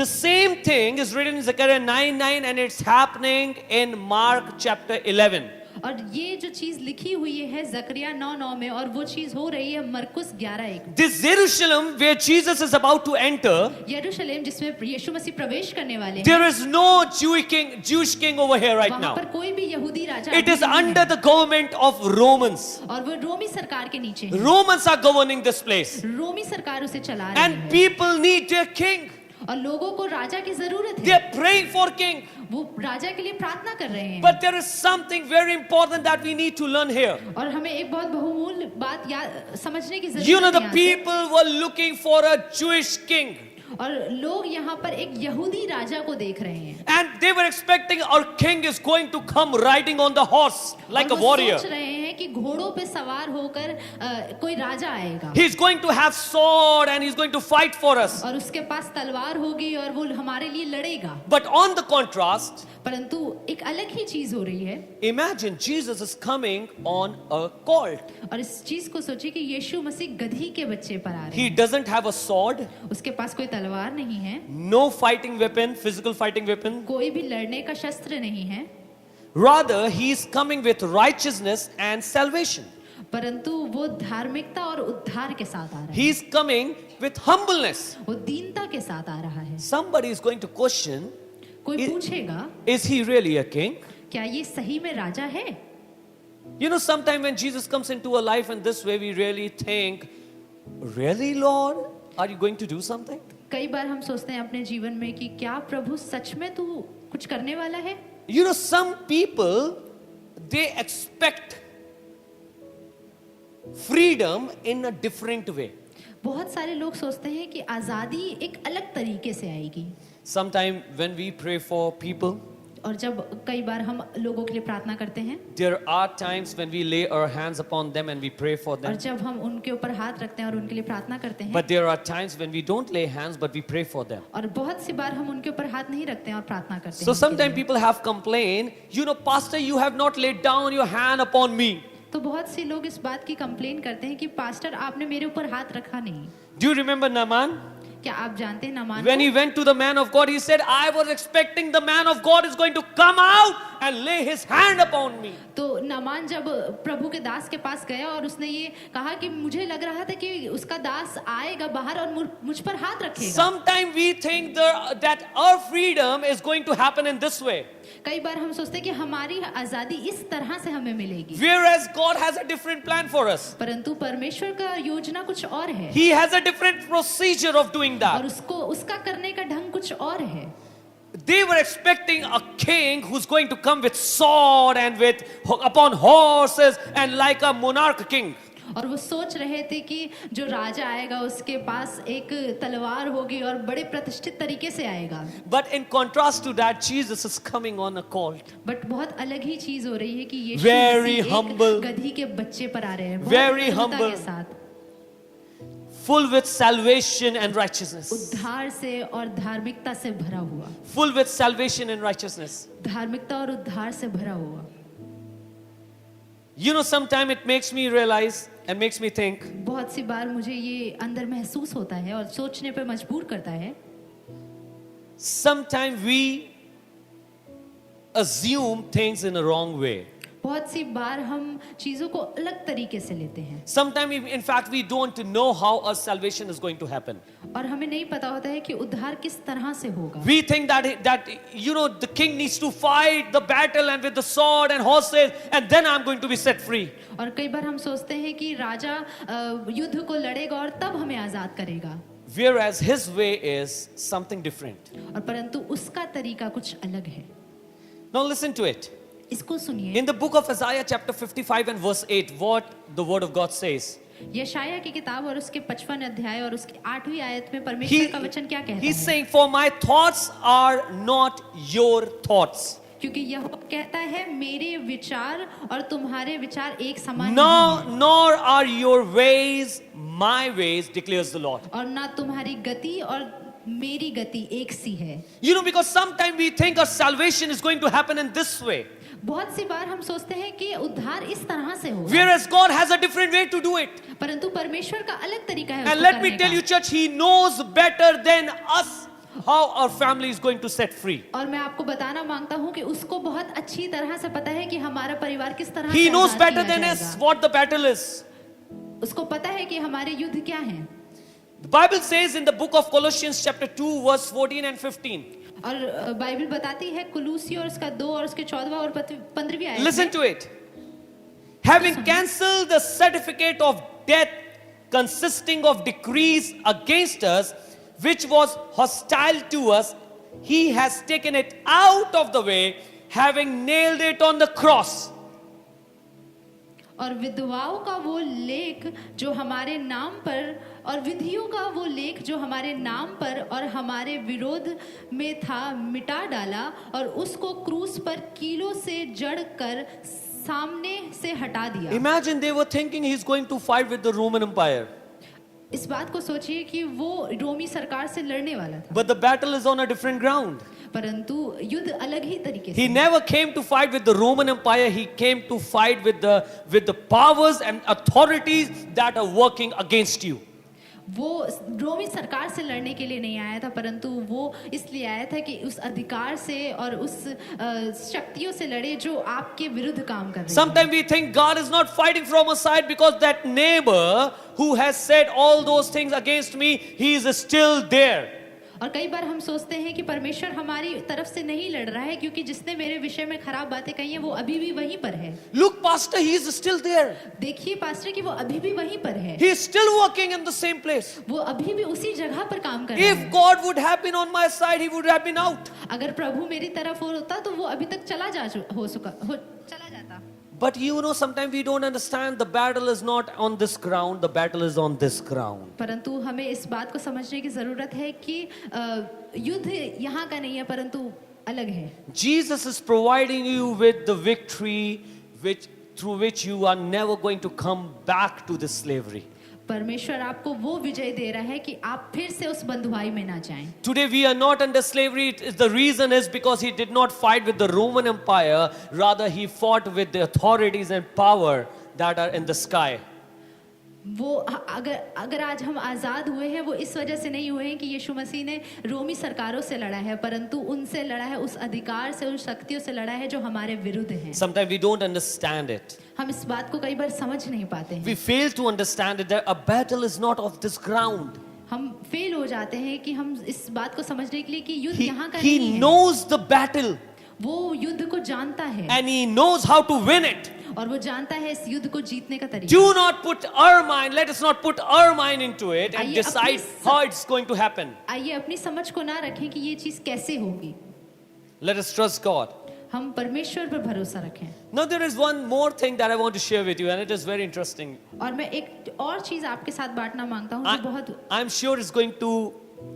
same thing is written in Zechariah 9:9, and it's happening in Mark chapter 11. और ये जो चीज लिखी हुई है जकरिया 9:9 में, और वो चीज हो रही है मरकुस 11:1 में। This Jerusalem where Jesus is about to enter, यरूशलेम जिसमें यीशु मसीह प्रवेश करने वाले हैं, there is no Jewish king over here right वहां now. पर कोई भी यहूदी राजा It अभी is नहीं under है। the government of Romans. और वो रोमी सरकार के नीचे है। Romans are governing this place. रोमी सरकार उसे चला रही And है, people need their king. और लोगों को राजा की जरूरत They है। are praying for king. वो राजा के लिए प्रार्थना कर रहे हैं। But there is something very important that we need to learn here. और हमें एक बहुत बहुमूल्य बात समझने की You know, जरूरत है the यहाँ से। people were looking for a Jewish king. और लोग यहाँ पर एक यहूदी राजा को देख रहे हैं, And they were expecting our king is going to come riding on the horse like a और वो warrior. सोच रहे हैं कि घोड़ों पे सवार होकर कोई राजा आएगा, He's going to have sword and he's going to fight for us. और उसके पास तलवार होगी और वो हमारे लिए लड़ेगा। But on the contrast, परंतु एक अलग ही चीज हो रही है। imagine Jesus is coming on a colt. और इस चीज को सोचिए कि यीशु मसीह गधी के बच्चे पर आ रहे He हैं, doesn't have a sword, उसके पास कोई तलवार नहीं है, no fighting weapon, physical fighting weapon. कोई भी लड़ने का शस्त्र नहीं है, Rather, he is coming with righteousness and salvation. परंतु वो धार्मिकता और उद्धार के साथ आ रहा है, He is coming with humbleness. वो दीनता के साथ आ रहा है। Somebody is going to question, कोई Is- पूछेगा is he really a king? क्या ये सही में राजा है? You know, sometimes when Jesus comes into a life in this way, we really think, really, Lord? Are you going to do something? कई बार हम सोचते हैं अपने जीवन में कि क्या प्रभु सच में तू कुछ करने वाला है? You know, some people, they expect freedom in a different way. बहुत सारे लोग सोचते हैं कि आजादी एक अलग तरीके से आएगी। Sometimes when we pray for people, और जब कई बार हम लोगों के लिए प्रार्थना करते हैं, there are times when we lay our hands upon them and we pray for और them. जब हम उनके ऊपर हाथ रखते हैं और उनके लिए प्रार्थना करते हैं, But there are times when we don't lay hands, but we pray for them. और बहुत सी बार हम उनके ऊपर हाथ नहीं रखते हैं और प्रार्थना करते So हैं उनके sometimes लिए। people have complained, you know, Pastor, you have not laid down your hand upon me. तो बहुत से लोग इस बात की कंप्लेन करते हैं कि पास्टर आपने मेरे ऊपर हाथ रखा नहीं। Do you remember Naaman? क्या आप जानते हैं नामान When को? he went to the man of God, he said, I was expecting the man of God is going to come out and lay his hand upon me. तो Naaman जब प्रभु के दास के पास गया और उसने ये कहा कि मुझे लग रहा था कि उसका दास आएगा बाहर और मुझ पर हाथ रखेगा. Sometimes we think that our freedom is going to happen in this way, कई बार हम सोचते हैं कि हमारी आजादी इस तरह से हमें मिलेगी, whereas God has a different plan for us. परंतु परमेश्वर का योजना कुछ और है He has a different procedure of doing और that. उसका करने का ढंग कुछ और है. They were expecting a king who's going to come with sword and with upon horses and like a monarch king. और वो सोच रहे थे कि जो राजा आएगा उसके पास एक तलवार होगी और बड़े प्रतिष्ठित तरीके से आएगा. But in contrast to that, Jesus is coming on a colt. But बहुत अलग ही चीज हो रही है कि यीशु Very मसीह humble. एक गधी के बच्चे पर आ रहे हैं, Very बहुत नम्रता humble. के साथ, Full with salvation and righteousness. उद्धार से और धार्मिकता से भरा हुआ, Full with salvation and righteousness. धार्मिकता और उद्धार से भरा हुआ. You know, sometimes it makes me realize and makes me think, बहुत सी बार मुझे ये अंदर महसूस होता है और सोचने पे मजबूर करता है. sometimes we assume things in a wrong way. बहुत सी बार हम चीजों को अलग तरीके से लेते हैं Sometimes, in fact, we don't know how our salvation is going to happen. और हमें नहीं पता होता है कि उद्धार किस तरह से होगा. We think that you know the king needs to fight the battle and with the sword and horses, and then I'm going to be set free. और कई बार हम सोचते हैं कि राजा युद्ध को लड़ेगा और तब हमें आजाद करेगा, Whereas his way is something different. और परंतु उसका तरीका कुछ अलग है. Now listen to it. इसको सुनिए. In the book of Isaiah chapter 55 and verse 8, what the word of God says. यशाया की किताब और उसके 55 अध्याय और उसकी 8वीं आयत में परमेश्वर का वचन क्या कहता He's है? saying, for my thoughts are not your thoughts. क्योंकि यह कहता है मेरे विचार और तुम्हारे विचार एक समान No, नहीं हैं, nor are your ways my ways, declares the Lord. और ना तुम्हारी गति और मेरी गति एक सी है. You know, because sometimes we think our salvation is going to happen in this way, बहुत सी बार हम सोचते हैं कि उद्धार इस तरह से होगा, whereas God has a different way to do it. परंतु परमेश्वर का अलग तरीका है And उसको let me करने tell का. you, church, He knows better than us how our family is going to set free. और मैं आपको बताना मांगता हूँ कि उसको बहुत अच्छी तरह से पता है कि हमारा परिवार किस तरह He से knows आजाद better किया than us जाएगा. what the battle is. उसको पता है कि हमारे युद्ध क्या हैं. The Bible says in the book of Colossians chapter 2 verse 14 and 15. और बाइबल बताती है कुलूसी और उसका 2 और उसके 14वां और 15वीं आयत Listen में, to it. Having cancelled the certificate of death consisting of decrees against us, which was hostile to us, He has taken it out of the way, having nailed it on the cross. और विधवाओं का वो लेख जो हमारे नाम पर और विधियों का वो लेख जो हमारे नाम पर और हमारे विरोध में था मिटा डाला और उसको क्रूस पर कीलों से जड़ कर सामने से हटा दिया. Imagine they were thinking He's going to fight with the Roman Empire. इस बात को सोचिए कि वो रोमी सरकार से लड़ने वाला था, But the battle is on a different ground. परंतु युद्ध अलग ही तरीके He से. never came to fight with the Roman Empire. He came to fight with the powers and authorities that are working against you. वो रोमी सरकार से लड़ने के लिए नहीं आया था, परंतु वो इसलिए आया था कि उस अधिकार से और उस शक्तियों से लड़े जो आपके विरुद्ध काम कर रहे हैं. Sometimes we think God is not fighting from our side because that neighbor who has said all those things against me, he is still there. और कई बार हम सोचते हैं कि परमेश्वर हमारी तरफ से नहीं लड़ रहा है क्योंकि जिसने मेरे विषय में खराब बातें कही हैं वो अभी भी वहीं पर है. Look, Pastor, he is still there. देखिए पास्टर कि वो अभी भी वहीं पर है, He is still working in the same place. वो अभी भी उसी जगह पर काम कर रहा If है. God would have been on my side, he would have been out. अगर प्रभु मेरी तरफ होता तो वो अभी तक चला जाता. But you know, sometimes we don't understand the battle is not on this ground, the battle is on this ground. परंतु हमें इस बात को समझने की जरूरत है कि युद्ध यहाँ का नहीं है परंतु अलग है. Jesus is providing you with the victory through which you are never going to come back to this slavery. परमेश्वर आपको वो विजय दे रहा है कि आप फिर से उस बंधुआई में ना जाएं. Today we are not under slavery. The reason is because he did not fight with the Roman Empire. Rather, he fought with the authorities and power that are in the sky. वो अगर आज हम आज़ाद हुए हैं वो इस वजह से नहीं हुए हैं कि यीशु मसीह ने रोमी सरकारों से लड़ा है, परंतु उनसे लड़ा है, उस अधिकार से, उन शक्तियों से लड़ा है जो हमारे विरुद्ध हैं। Sometimes we don't understand it. हम इस बात को कई बार समझ नहीं पाते हैं। We fail to understand it that a battle is not of this ground. हम फेल हो जाते हैं कि हम इस बात को समझने के लिए कि युद्ध यहाँ का He नहीं है। knows the battle वो युद्ध को जानता है and he knows how to win it. और वो जानता है इस युद्ध को जीतने का तरीका। Do not put our mind, let us not put our mind into it and आइए decide अपनी how it's going to happen. आइए अपनी समझ को ना रखें कि ये चीज कैसे होगी। Let us trust God. हम परमेश्वर पर भरोसा रखें। Now there is one more thing that I want to share with you and it is very interesting. और मैं एक और चीज आपके साथ बांटना मांगता हूँ जो बहुत I'm sure it's going to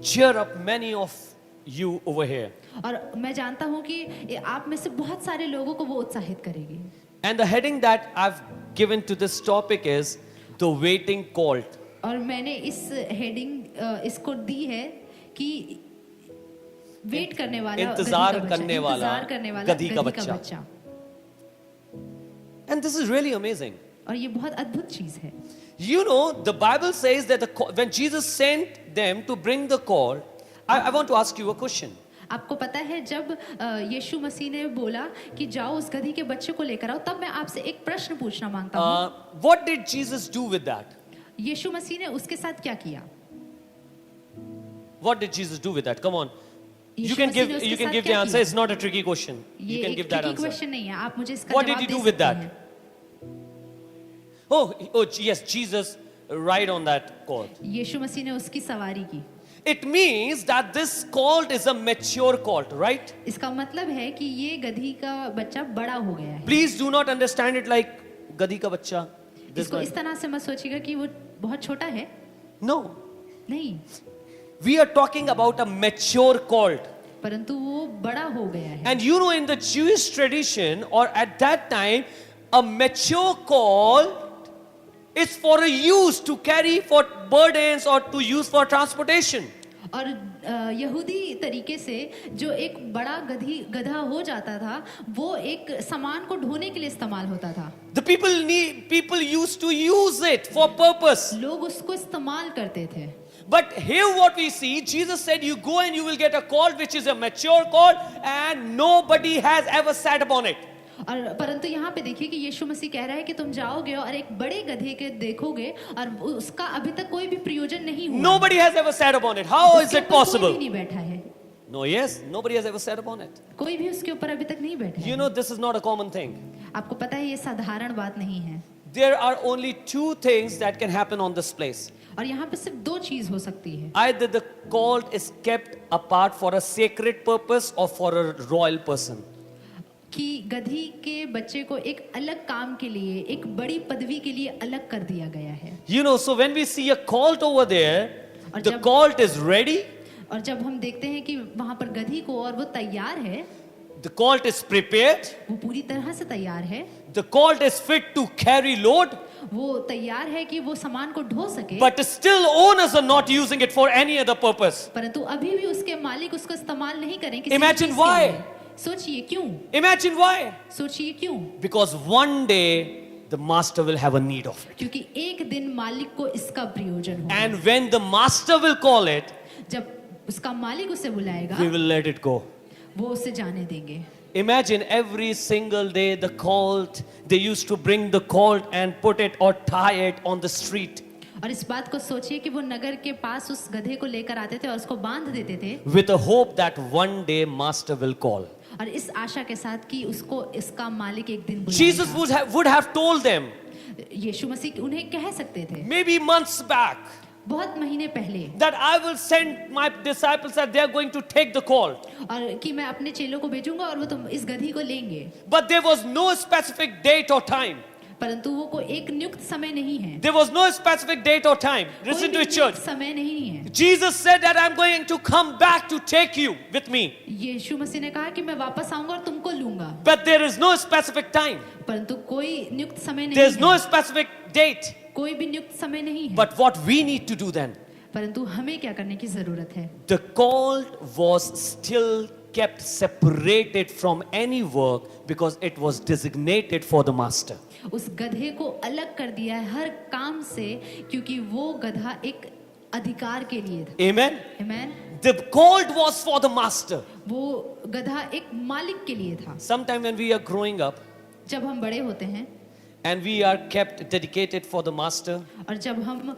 cheer up many of you over here. और मैं जानता हूँ कि आप में से बहुत सारे लोगों को वो उत्साहित करेगी। And the heading that I've given to this topic is the waiting colt. और मैंने इस हेडिंग इसको दी है कि वेट करने वाला इंतजार करने वाला गधी का बच्चा। And this is really amazing. और ये बहुत अद्भुत चीज है। You know, the Bible says that when Jesus sent them to bring the colt, I want to ask you a question. आपको पता है जब यीशु मसीह ने बोला कि जाओ उस गधी के बच्चे को लेकर आओ, तब मैं आपसे एक प्रश्न पूछना मांगता हूँ। What did Jesus do with that? यीशु मसीह ने उसके साथ क्या किया? What did Jesus do with that? Come on. You Yeshu can मसीह ने give उसके साथ the क्या answer. किया? It's not a tricky question. ये You can एक give that tricky answer. question नहीं है, आप मुझे इसका What did जवाब he दे do with सकते that? हैं। Oh, yes, Jesus ride on that colt. यीशु मसीह ने उसकी सवारी की। It means that this colt is a mature colt, right? इसका मतलब है कि ये गधी का बच्चा बड़ा हो गया है। Please do not understand it like गधी का बच्चा. This इसको one. इस तरह से मत सोचिएगा कि वो बहुत छोटा है। No. नहीं, We are talking about a mature colt. परंतु वो बड़ा हो गया है। And you know, in the Jewish tradition, or at that time, a mature colt is for a use to carry for burdens or to use for transportation. और यहूदी तरीके से जो एक बड़ा गधा हो जाता था, वो एक सामान को ढोने के लिए इस्तेमाल होता था। The people used to use it for purpose. लोग उसको इस्तेमाल करते थे। But here what we see, Jesus said, you go and you will get a colt which is a mature colt and nobody has ever sat upon it. और परंतु यहाँ पे देखिए कि यीशु मसीह कह रहा है कि तुम जाओगे और एक बड़े गधे के देखोगे और उसका अभी तक कोई भी प्रयोजन नहीं हुआ। Nobody has ever sat upon it. How is उसके it ऊपर कोई possible? भी नहीं बैठा है। No, yes, nobody has ever sat upon it. कोई भी उसके ऊपर अभी तक नहीं बैठा You है। know, this is not a common thing. आपको पता है ये साधारण बात नहीं है। There are only two things that can happen on this place. और यहाँ पे सिर्फ दो चीज हो सकती है। Either the colt is kept apart for a sacred purpose or for a royal person. कि गधी के बच्चे को एक अलग काम के लिए, एक बड़ी पदवी के लिए अलग कर दिया गया है। You know, so when we see a colt over there, और the जब- colt is ready, और जब हम देखते हैं कि वहां पर गधी को और वो तैयार है, the colt is prepared, वो पूरी तरह से तैयार है, the colt is fit to carry load, वो तैयार है कि वो सामान को ढो सके, but still owners are not using it for any other purpose. परंतु अभी भी उसके मालिक उसको इस्तेमाल नहीं करें किसी Imagine चीज के why. लिए। सोचिए क्यों? Imagine why? सोचिए क्यों? Because one day the master will have a need of it. क्योंकि एक दिन मालिक को इसका प्रयोजन होगा। And when the master will call it, जब उसका मालिक उसे बुलाएगा, we will let it go. वो उसे जाने देंगे। Imagine every single day the colt, they used to bring the colt and put it or tie it on the street और इस बात को सोचिए कि वो नगर के पास उस गधे को लेकर आते थे और उसको बांध देते थे with a hope that one day master will call. और इस आशा के साथ कि उसको इसका मालिक एक दिन Jesus बुलाएगा। would have told them यीशु मसीह उन्हें कह सकते थे maybe months back बहुत महीने पहले that I will send my disciples that they are going to take the colt. और कि मैं अपने चेलों को भेजूंगा और वो तुम इस गधी को लेंगे, But there was no specific date or time. परंतु वो को एक नियुक्त समय नहीं है। There was no specific date or time. कोई Listen भी to it, church. नियुक्त समय नहीं है। Jesus said that I'm going to come back to take you with me. यीशु मसीह ने कहा कि मैं वापस आऊंगा और तुमको लूंगा, But there is no specific time. परंतु कोई नियुक्त समय नहीं There's no है। specific date. कोई भी नियुक्त समय नहीं है। But what we need to do then, परंतु हमें क्या करने की जरूरत है? the colt was still kept separated from any work because it was designated for the master. उस गधे को अलग कर दिया है हर काम से, क्योंकि वो गधा एक अधिकार के लिए था। Amen. Amen. The colt was for the master. वो गधा एक मालिक के लिए था। Sometime when we are growing up जब हम बड़े होते हैं and we are kept dedicated for the master, और जब हम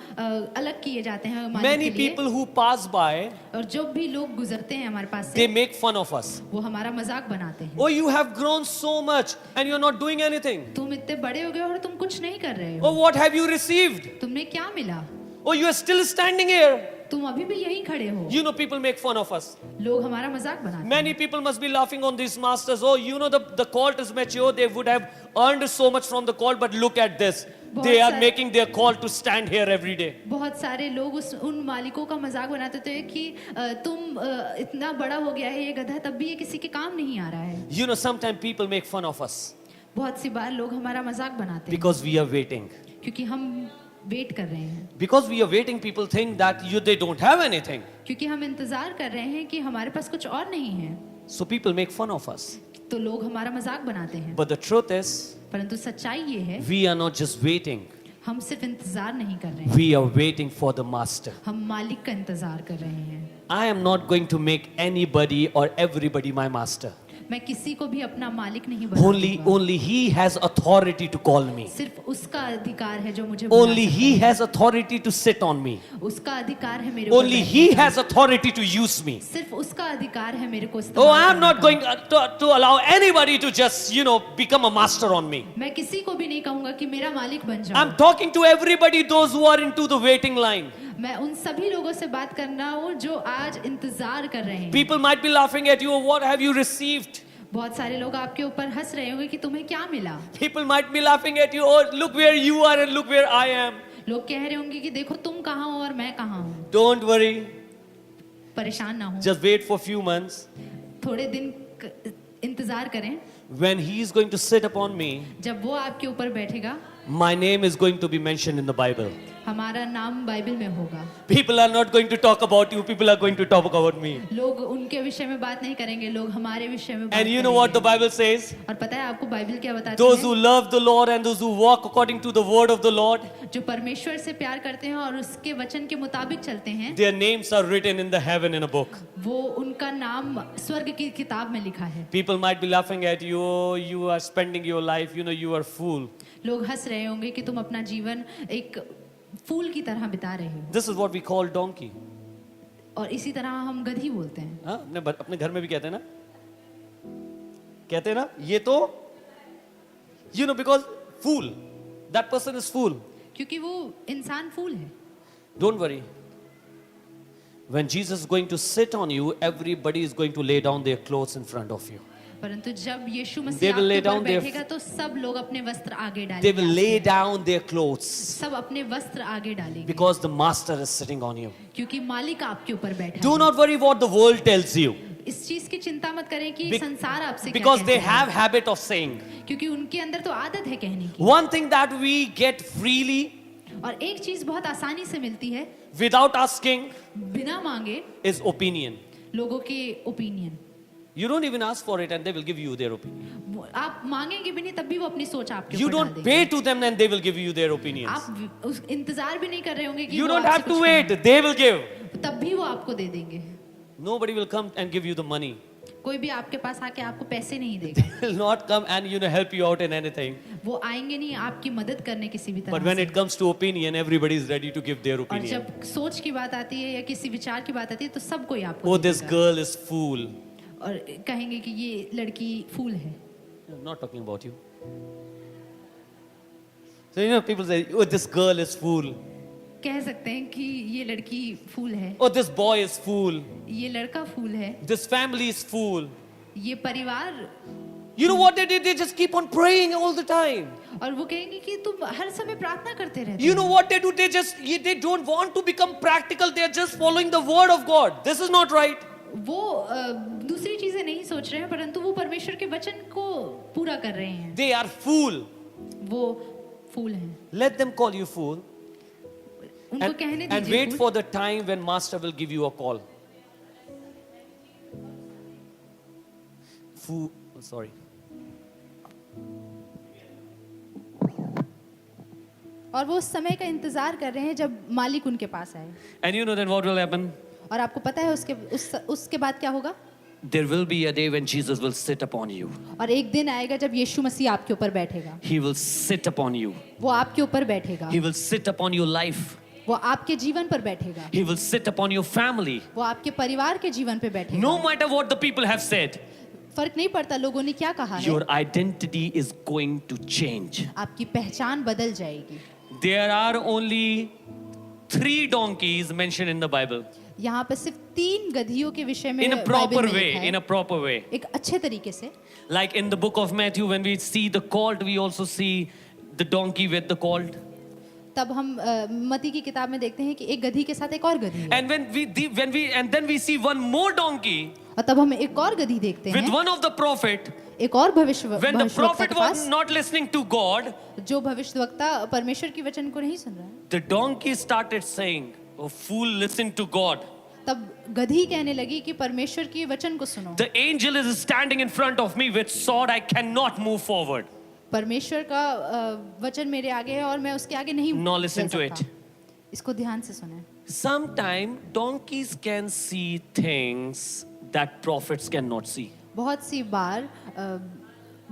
अलग किए जाते हैं मालिक many के लिए, people who pass by, और जब भी लोग गुजरते हैं हमारे पास they से, make fun of us. वो हमारा मजाक बनाते हैं। Oh, you have grown so much and you're not doing anything. तुम इतने बड़े हो गए और तुम कुछ नहीं कर रहे Oh, हो। what have you received? तुमने क्या मिला? Oh, you are still standing here. तुम अभी भी यहीं खड़े हो। You know, people make fun of us. लोग हमारा मजाक बनाते हैं। Many people must be laughing on these masters. Oh, you know, the colt is mature. They would have earned so much from the colt, but look at this. They are making their colt to stand here every day. बहुत सारे लोग उन मालिकों का मजाक बनाते थे कि तुम इतना बड़ा हो गया है ये गधा, तब भी ये किसी के काम नहीं आ रहा है। You know, sometimes people make fun of us बहुत सी बार लोग हमारा मजाक बनाते हैं because we are waiting. क्योंकि हम वेट कर रहे हैं। Because we are waiting, people think that they don't have anything. क्योंकि हम इंतजार कर रहे हैं कि हमारे पास कुछ और नहीं है, So people make fun of us. तो लोग हमारा मजाक बनाते हैं। But the truth is, परंतु सच्चाई ये है, we are not just waiting. हम सिर्फ इंतजार नहीं कर रहे हैं, We are waiting for the master. हम मालिक का इंतजार कर रहे हैं। I am not going to make anybody or everybody my master. मैं किसी को भी अपना मालिक नहीं Only बनाऊंगा। he has authority to call me. सिर्फ उसका अधिकार है जो मुझे बुला Only सकता he है। has authority to sit on me. उसका अधिकार है मेरे ऊपर Only बैठने he का। has authority to use me. सिर्फ उसका अधिकार है मेरे को Oh, इस्तेमाल I am करने not का। going to allow anybody to just, become a master on me. मैं किसी को भी नहीं कहूंगा कि मेरा मालिक बन जाओ। I'm talking to everybody, those who are into the waiting line. मैं उन सभी लोगों से बात करना हूँ जो आज इंतजार कर रहे हैं। People might be laughing at you. "Oh, what have you received?" बहुत सारे लोग आपके ऊपर हंस रहे होंगे कि तुम्हें क्या मिला। People might be laughing at you. "Oh, look where you are and look where I am." लोग कह रहे होंगे कि देखो तुम कहाँ हो और मैं कहाँ हूँ। Don't worry. परेशान ना हो, Just wait for a few months. थोड़े दिन इंतजार करें। When he is going to sit upon me, जब वो आपके ऊपर बैठेगा, my name is going to be mentioned in the Bible. हमारा नाम बाइबल में होगा। People are not going to talk about you. People are going to talk about me. लोग उनके विषय में बात नहीं करेंगे, लोग हमारे विषय में बात And you know what the करेंगे। Bible says? और पता है आपको बाइबल क्या बताती Those है? who love the Lord and those who walk according to the word of the Lord, जो परमेश्वर से प्यार करते हैं और उसके वचन के मुताबिक चलते हैं, their names are written in the heaven in a book. वो उनका नाम स्वर्ग की किताब में लिखा है। People might be laughing at you. "Oh, you are spending your life. You are a fool." लोग हंस रहे होंगे कि तुम अपना जीवन एक फूल की तरह बिता रहे हो। This is what we call donkey. और इसी तरह हम गधी बोलते हैं। हाँ, अपने घर में भी कहते हैं ना, कहते हैं ना, ये तो because fool, that person is fool. क्योंकि वो इंसान फूल है। Don't worry. When Jesus is going to sit on you, everybody is going to lay down their clothes in front of you. परंतु जब यीशु They मसीह will lay आपके ऊपर down their- बैठेगा तो सब लोग अपने वस्त्र आगे They will डालेंगे, lay down their clothes सब अपने वस्त्र आगे डालेंगे, because the master is sitting on you. क्योंकि मालिक आपके ऊपर बैठा Do है। not worry what the world tells you, इस चीज की चिंता मत करें कि Be- संसार आपसे क्या because they कहता है, have habit of saying. क्योंकि उनके अंदर तो आदत है कहने की। One thing that we get freely और एक चीज बहुत आसानी से मिलती है without asking बिना मांगे, is opinion. लोगों के opinion. You don't even ask for it and they will give you their opinion. आप मांगेंगे भी नहीं तब भी वो अपनी सोच आपके You ऊपर डाल don't देंगे। pay to them and they will give you their opinions. आप उस इंतजार भी नहीं कर रहे होंगे कि You वो don't आपसे have to कुछ wait, they will give. कहें, तब भी वो आपको दे देंगे। Nobody will come and give you the money. कोई भी आपके पास आके आपको पैसे नहीं They देगा। will not come and help you out in anything. वो आएंगे नहीं आपकी मदद करने किसी भी But तरह when से। it comes to opinion, everybody is ready to give their और opinion. जब सोच की बात आती है या किसी विचार की बात आती है तो सब कोई आपको Oh, दे this देगा। girl is fool. और कहेंगे कि ये लड़की फूल है। I'm not talking about you. So people say, oh, this girl is fool. कह सकते हैं कि ये लड़की फूल है, Oh, this boy is fool. ये लड़का फूल है, This family is fool. ये परिवार। You know what they did? They just keep on praying all the time. और वो कहेंगे कि तुम हर समय प्रार्थना करते रहते You हो। know what they do? They don't want to become practical. They are just following the word of God. This is not right. वो दूसरी चीजें नहीं सोच रहे हैं परंतु वो परमेश्वर के वचन को पूरा कर रहे हैं। They are fool. वो फूल हैं, Let them call you fool. उनको कहने And दीजिए wait fool. for the time when master will give you a call. Sorry. और वो उस समय का इंतजार कर रहे हैं जब मालिक उनके पास आए। And you know then what will happen? और आपको पता है उसके बाद क्या होगा? There will be a day when Jesus will sit upon you. और एक दिन आएगा जब यीशु मसीह आपके ऊपर बैठेगा। He will sit upon you. वो आपके ऊपर बैठेगा। He will sit upon your life. वो आपके जीवन पर बैठेगा। He will sit upon your family. वो आपके परिवार के जीवन पे बैठेगा। No matter what the people have said, फर्क नहीं पड़ता लोगों ने क्या कहा है। your identity is going to change. आपकी पहचान बदल जाएगी। There are only 3 donkeys mentioned in the Bible. यहाँ पे सिर्फ 3 गधियों के विषय में In a बाइबल proper में way, लिखा है। in a proper way. एक अच्छे तरीके से। Like in the book of Matthew, when we see the colt, we also see the donkey with the colt. तब हम मती की किताब में देखते हैं कि एक गधी के साथ एक और गधी है। And then we see one more donkey और तब हम एक और गधी देखते with हैं one of the prophet. एक और भविष्यवक्ता When the के prophet was pass not listening to God, जो भविष्यवक्ता परमेश्वर की वचन को नहीं सुन रहा है। the donkey started saying, "Oh fool, listen to God." तब गधी कहने लगी कि परमेश्वर की वचन को सुनो। The angel is standing in front of me with sword. I cannot move forward. परमेश्वर का वचन मेरे आगे है और मैं उसके आगे नहीं Now listen चल to सकता। it. इसको ध्यान से सुने। Sometimes donkeys can see things that prophets cannot see. बहुत सी बार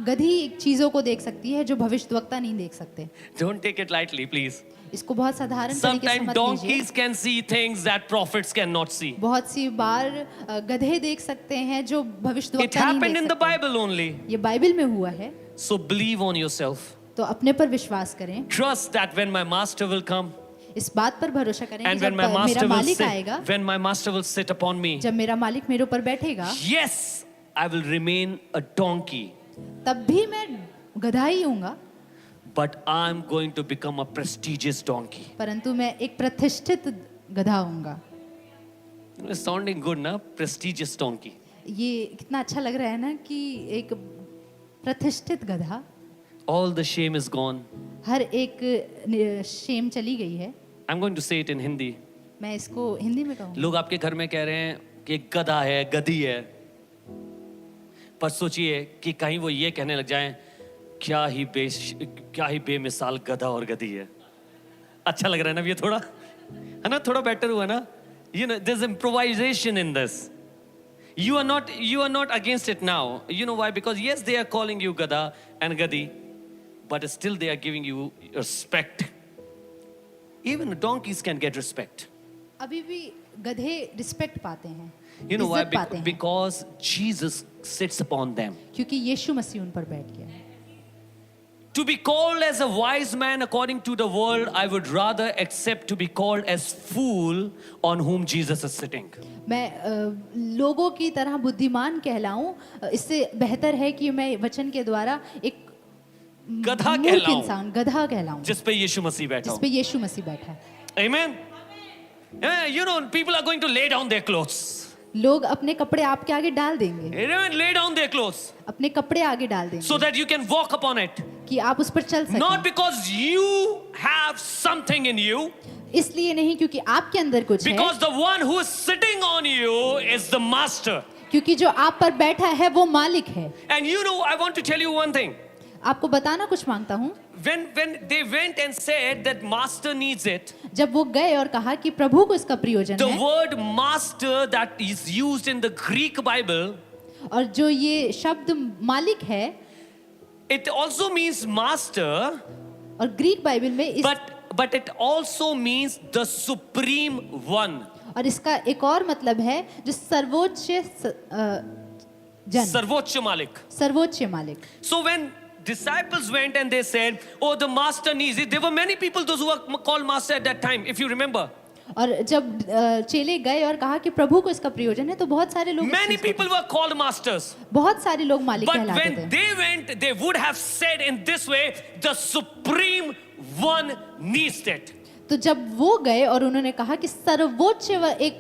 गधी चीजों को देख सकती है जो भविष्यवक्ता नहीं देख सकते। Don't take it lightly, please. इसको बहुत साधारण तरीके से Sometimes मत लीजिए। donkeys can see things that prophets cannot see. बहुत सी बार गधे देख सकते हैं जो It भविष्यवक्ता नहीं happened in देख the सकते। Bible only. ये बाइबल में हुआ है। So believe on yourself. तो अपने पर विश्वास करें। Trust that when my master will come इस बात पर भरोसा करें कि and जब when my मेरा master will मालिक आएगा, sit, when my master will sit upon me, जब मेरा मालिक मेरे ऊपर बैठेगा, yes, I will remain a donkey, तब भी मैं गधा ही हूँगा, but I'm going to become a prestigious donkey. परंतु मैं एक प्रतिष्ठित गधा हूँगा। It's sounding good, na? Prestigious donkey. ये कितना अच्छा लग रहा है ना कि एक प्रतिष्ठित गधा। All the shame is gone. हर एक शेम चली गई है। I'm going to say it in Hindi. मैं इसको हिंदी में कहूँ। लोग आपके घर में कह रहे हैं कि गधा है, गधी है, पर सोचिए कि कहीं वो ये कहने लग जाएं क्या ही बेमिसाल गधा और गधी है। अच्छा लग रहा है ना ये थोड़ा, है ना, थोड़ा बेटर हुआ ना। You know, there's improvisation in this. You are not against it now. You know why? Because yes, they are calling you gada and gadi, but still they are giving you respect. Even donkeys can get respect. अभी भी गधे respect पाते हैं। You know why? इज्जत पाते हैं। Because Jesus sits upon them. क्योंकि यीशु मसीह उन पर बैठ गया है। To be called as a wise man according to the world, I would rather accept to be called as fool on whom Jesus is sitting. मैं लोगों की तरह बुद्धिमान कहलाऊं, इससे बेहतर है कि मैं वचन के द्वारा एक गधा मूर्ख कहलाऊं, इंसान, गधा कहलाऊं, जिस पे यीशु मसीह बैठा जिस हो। पे यीशु मसीह बैठा है। Amen. Yeah, you know, people are going to lay down their clothes. लोग अपने कपड़े आपके आगे डाल देंगे, Amen. Lay down their clothes अपने कपड़े आगे डाल देंगे so that you can walk upon it. कि आप उस पर चल Not सकें। because you have something in you, इसलिए नहीं क्योंकि आपके अंदर कुछ है, because the one who is sitting on you is the master. क्योंकि जो आप पर बैठा है वो मालिक है। And you know, I want to tell you one thing. आपको बताना कुछ मांगता हूँ। When they went and said that master needs it, जब वो गए और कहा कि प्रभु को इसका प्रयोजन the है, word master that is used in the Greek Bible, और जो ये शब्द मालिक है, it also means master, और ग्रीक बाइबल में इस but it also means the supreme one. और इसका एक और मतलब है जो सर्वोच्च जन, सर्वोच्च मालिक. सर्वोच्च मालिक। So when disciples went and they said, oh, the master needs it, there were many people those who were called master at that time, if you remember. और जब चेले गए और कहा कि प्रभु को इसका प्रयोजन है, तो बहुत सारे लोग Many people were called masters. बहुत सारे लोग मालिक But कहलाते when थे। they went, they would have said in this way, the supreme one needs it. तो जब वो गए और उन्होंने कहा कि सर्वोच्च एक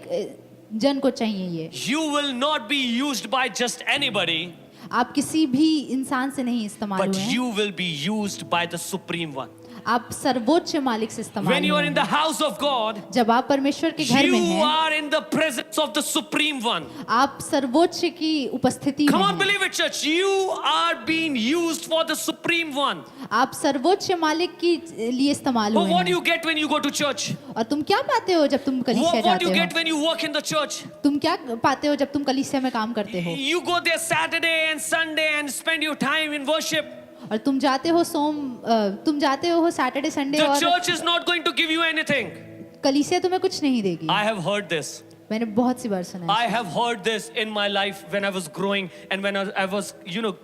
जन को चाहिए ये, You will not be used by just anybody, आप किसी भी इंसान से नहीं इस्तेमाल but हुए हैं, you will be used by the supreme one. आप सर्वोच्च मालिक से इस्तेमाल When you are हुए in the हैं। house of God, जब आप परमेश्वर के घर में you हैं, are in the presence of the Supreme One. आप सर्वोच्च की उपस्थिति Come में on, हैं। believe it, church. You are being used for the Supreme One. आप सर्वोच्च मालिक के लिए इस्तेमाल But हुए what do हैं। you get when you go to church? और तुम क्या पाते हो जब तुम कलीसिया What do जाते you हो? get when you work in the church? तुम क्या पाते हो जब तुम कलीसिया में काम करते हो? You go there Saturday and Sunday and spend your time in worship. और तुम जाते हो सैटरडे संडे The और church is not going to give you anything. कलीसिया तुम्हें कुछ नहीं देगी। I have heard this. मैंने बहुत सी बार सुना है। I have heard this in my life when I was growing and when I was,